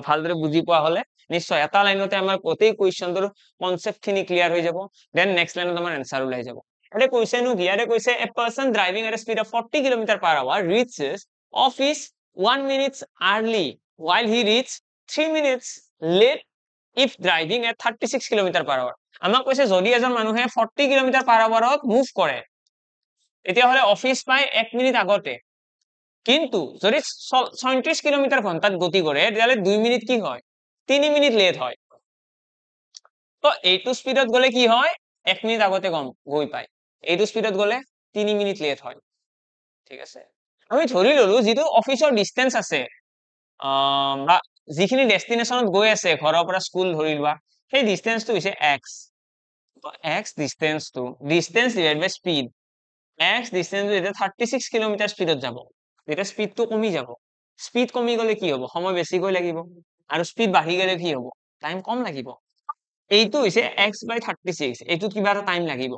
ভালদৰে বুজি পোৱা হলে নিশ্চয় এটা লাইনতে আমাৰ গোটেই কুৱেশ্যনটোৰ কনচেপ্ট খিনি ক্লিয়াৰ হৈ যাব, দেন নেক্সট লাইনত আমাৰ এনসাৰ ওলাই যাব। এতিয়া কৈছেনো কি, ইয়াতে কৈছে a person driving at a speed of 40 km/h reaches office 1 minute early while he reaches 3 minutes late if driving at 36 km/h। আমাক কৈছে যদি এজন মানুহে 40 km/h মুভ কৰে তেতিয়াহলে অফিস পায় 1 মিনিট আগতে, কিন্তু যদি 37 কিলোমিটাৰ ঘন্টাত গতি কৰে তেতিয়াহলে 2 মিনিট কি হয়, 3 মিনিট লেট হয়। তো এইটো স্পিডত গলে কি হয়, 1 মিনিট আগতে গৈ পায়, এইটো স্পিডত গলে 3 মিনিট লেট হয়। ঠিক আছে, আমি ধৰি ললো যিটো অফিসৰ ডিসটেন্স আছে বা যিখিনি ডেস্টিনেশনত গৈ আছে, ঘৰৰ পৰা স্কুল ধৰি লোৱা, সেই ডিসটেন্সটো হৈছে x। তো x ডিসটেন্সটো, ডিসটেন্স ডিভাইড বাই স্পিড, x ডিসটেন্স যেতিয়া 36 কিলোমিটার স্পিডত যাব, তেতিয়া স্পিডটো কমি যাব। স্পিড কমি গলে কি হ'ব, সময় বেছিকৈ লাগিব, আৰু স্পিড বাঢ়ি গলে কি হ'ব, টাইম কম লাগিব। এইটো হৈছে x/36, এইটো কিবা এটা টাইম লাগিব।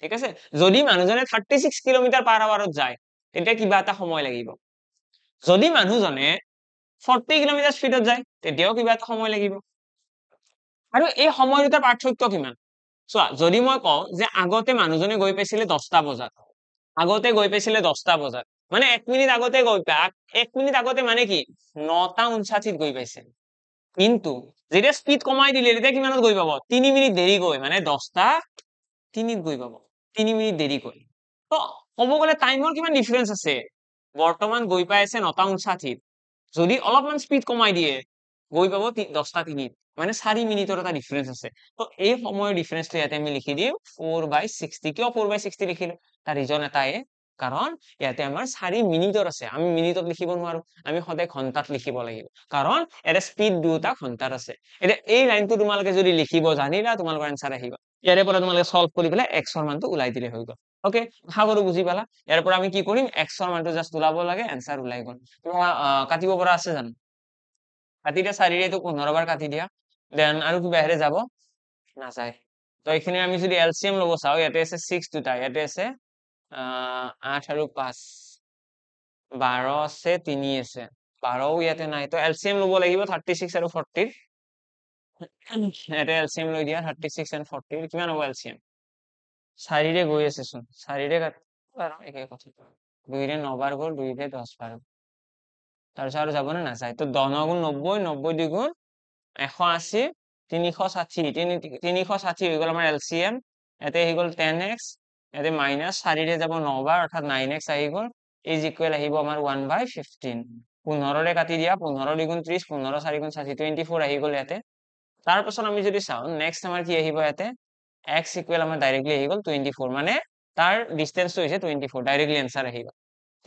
ঠিক আছে, যদি মানুহজনে 36 km/h যায় তেতিয়া কিবা এটা সময় লাগিব, যদি মানুহজনে 40 কিলোমিটাৰ স্পিডত যায় তেতিয়াও কিবা এটা সময় লাগিব। আৰু এই সময় দুটাৰ পাৰ্থক্য কিমান চোৱা, যদি মই কওঁ যে আগতে মানুহজনে গৈ পাইছিলে 10টা বজাত, আগতে গৈ পাইছিলে 10টা বজাত, মানে 1 মিনিট আগতে গৈ পায়, 1 মিনিট আগতে মানে কি 9:59 গৈ পাইছে, কিন্তু যেতিয়া স্পিড কমাই দিলে তেতিয়া কিমানত গৈ পাব, 3 মিনিট দেৰি গৈ, মানে 10:03 গৈ পাব, 3 মিনিট দেৰি গৈ। তো ক'ব গ'লে টাইমৰ কিমান ডিফাৰেন্স আছে, বৰ্তমান গৈ পাই আছে 9:59, যদি অলপমান স্পিড কমাই দিয়ে গৈ পাব 10:03, মানে 4 মিনিটৰ এটা ডিফাৰেন্স আছে। তো এই সময়ৰ ডিফাৰেন্সটো ইয়াতে আমি লিখি দিম 4/60। কিয় 4/60 লিখিলো, তাৰ ৰিজন এটাই, কাৰণ ইয়াতে আমাৰ 4 মিনিটৰ আছে, আমি মিনিটত লিখিব নোৱাৰো, আমি সদায় ঘন্টাত লিখিব লাগিব, কাৰণ এটা স্পিড দুটা ঘন্টাত আছে। এতিয়া এই লাইনটো তোমালোকে যদি লিখিব জানিলা তোমালোকৰ এনসাৰ আহিব, ইয়াৰে পৰা তোমালোকে সলভ কৰি পেলাই x ৰ মানটো ওলাই দিলে হৈ গ'ল। ওকে, আশা কৰো বুজি পালা। ইয়াৰ পৰা আমি কি কৰিম, x ৰ মানটো জাস্ট ওলাব লাগে, এনসাৰ ওলাই গ'ল। তোমাৰ কাটিব পৰা আছে জানো, কাটি দিয়া, 4 ৰে 15 বাৰ কাটি দিয়া, দেন আৰু কি বাহিৰে যাব নাযায়। তো এইখিনি আমি যদি এলসিএম লব চাও, ইয়াতে আছে 6 দুটা, ইয়াতে আছে 8 আৰু 5, 12 আছে, 3 আছে, 12ও ইয়াতে নাই, তো এলসিএম লব লাগিব 36 আৰু 40। ইয়াতে এলসিএম লৈ দিয়া, 36 and 40 কিমান হ'ব এলসিএম, 4 ৰে গৈ আছে চোন, 4 ৰে কাট আৰু একে কথা, 2 ৰে 9 বাৰ গ'ল, 2 ৰে 10 বাৰ, তাৰপিছত আৰু যাব নে নাযায়। তো 10 9 গুণ 90, 90 2 গুণ 180, 360, 360 হৈ গ'ল আমাৰ এলসিএম। ইয়াতে আহি গ'ল 10x, ইয়াতে মাইনাস 4 ৰে যাব 9 বাৰ, অৰ্থাৎ 9x আহি গ'ল, ইজ ইকুৱেল আহিব আমাৰ 1/15। 15 ৰে কাটি দিয়া, 15 2 গুণ 30, 15 4 গুণ 60, 24 আহি গ'ল ইয়াতে। তাৰ পাছত আমি যদি চাওঁ নেক্সট আমাৰ কি আহিব, ইয়াতে x ইকুৱেল আমাৰ ডাইৰেক্টলি আহি গ'ল 24, মানে তাৰ ডিসটেন্সটো হৈছে 24, ডাইৰেক্টলি এনসাৰ আহি গ'ল।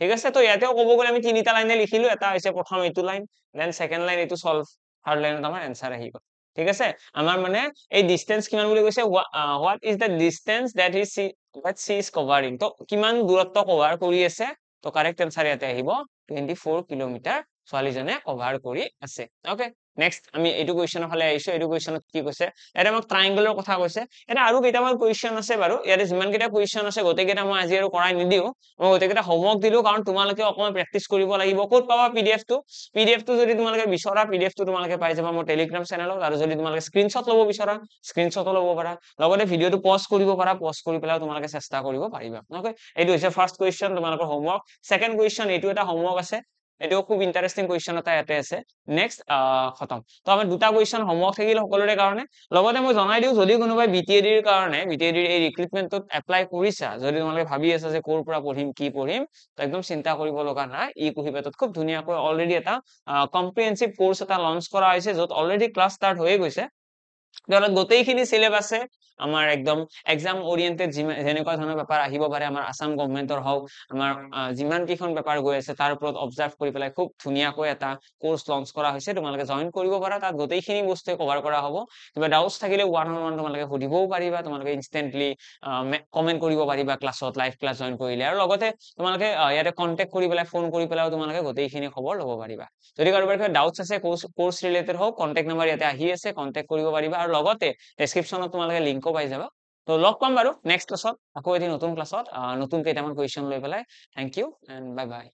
ঠিক আছে, তো ইয়াতেও ক'ব গ'লে আমি তিনিটা লাইনে লিখিলো, এটা হৈছে প্ৰথম এইটো লাইন, দেন সেকেন্ড লাইন এইটো সলভ, থাৰ্ড লাইনত আমাৰ এনসাৰ আহি গ'ল। ঠিক আছে, আমাৰ মানে এই ডিসটেন্স কিমান বুলি কৈছে, what is the distance that she is covering, তো কিমান দূৰত্ব কভাৰ কৰি আছে, তো কাৰেক্ট এনসাৰ ইয়াতে আহিব 24 কিলোমিটাৰ ছোৱালীজনে কভাৰ কৰি আছে। ওকে, নেক্সট আমি এইটো কুৱেশ্যনৰ ফালে আহিছো। এইটো কুৱেশ্যনত কি কৈছে, ইয়াতে আমাক ট্ৰাইংগলৰ কথা কৈছে। এটা আৰু কেইটামান কুৱেশ্যন আছে বাৰু, ইয়াতে যিমান কেইটা কুৱেশ্যন আছে গোটেইকেইটা মই আজি আৰু কৰাই নিদিও, মই গোটেইকেইটা হোমৱৰ্ক দিলো, কাৰণ তোমালোকে অকণমান প্ৰেক্টিচ কৰিব লাগিব। ক'ত পাবা পিডিএফটো, পিডিএফটো যদি তোমালোকে বিচৰা পিডিএফটো তোমালোকে পাই যাবা মোৰ টেলিগ্ৰাম চেনেলত, আৰু যদি তোমালোকে স্ক্ৰীনশ্বট ল'ব বিচৰা স্ক্ৰীনশ্বটো ল'ব পাৰা, লগতে ভিডিঅটো পজ কৰিব পাৰা, পজ কৰি পেলাই তোমালোকে চেষ্টা কৰিব পাৰিবা। ওকে, এইটো হৈছে ফাৰ্ষ্ট কুৱেশ্যন তোমালোকৰ হোমৱৰ্ক। সেকেন্ড কুৱেশ্যন এইটো এটা হোমৱৰ্ক আছে, এইটো খুব ইণ্টাৰেষ্টিং কুৱেশ্যন এটা ইয়াতে আছে। নেক্সট খতম। তো আমাৰ দুটা কুৱেশ্যন হোমৱৰ্ক থাকিল সকলোৰে কাৰণে। লগতে মই জনাই দিওঁ, যদি কোনোবাই বিটিএডিৰ কাৰণে, বিটিএডিৰ এই ৰিক্ৰুটমেণ্টত এপ্লাই কৰিছা, যদি তোমালোকে ভাবি আছা যে ক'ৰ পৰা পঢ়িম কি পঢ়িম, তো একদম চিন্তা কৰিব লগা নাই, ই কুহিপাতত খুব ধুনীয়াকৈ অলৰেডি এটা কম্প্ৰিহেনচিভ কোৰ্চ এটা লঞ্চ কৰা হৈছে, য'ত অলৰেডি ক্লাছ ষ্টাৰ্ট হৈয়ে গৈছে। গোটেইখিনি চিলেবাছে আমাৰ একদম এক্সাম ওৰিয়েণ্টেড, যেনেকুৱা ধৰণৰ পেপাৰ আহিব পাৰে, আমাৰ আসাম গভৰ্ণমেণ্টৰ হওক, আমাৰ যিমান কেইখন পেপাৰ গৈ আছে তাৰ ওপৰত অবজাৰ্ভ কৰি পেলাই খুব ধুনীয়াকৈ এটা কোৰ্চ লঞ্চ কৰা হৈছে, তোমালোকে জইন কৰিব পাৰা। তাত গোটেইখিনি বস্তুৱে কভাৰ কৰা হ'ব। কিবা ডাউটছ থাকিলে 1-on-1 তোমালোকে সুধিবও পাৰিবা, তোমালোকে ইনষ্টেণ্টলি কমেণ্ট কৰিব পাৰিবা ক্লাছত, লাইভ ক্লাছ জইন কৰিলে, আৰু লগতে তোমালোকে ইয়াতে কণ্টেক্ট কৰি পেলাই, ফোন কৰি পেলাইও তোমালোকে গোটেইখিনি খবৰ ল'ব পাৰিবা। যদি কাৰোবাৰ কিবা ডাউটছ আছে কোৰ্চ ৰিলেটেড হওক, কণ্টেক্ট নাম্বাৰ ইয়াতে আহি আছে, কণ্টেক্ট কৰিব পাৰিবা, আৰু লগতে ডেছক্ৰিপশ্যনত তোমালোকে লিংকো পাই যাবা। তো লগ পাম বাৰু নেক্সট ক্লাছত, আকৌ এটি নতুন ক্লাছত নতুন কেইটামান কুৱেশ্যন লৈ পেলাই। Thank you and bye by.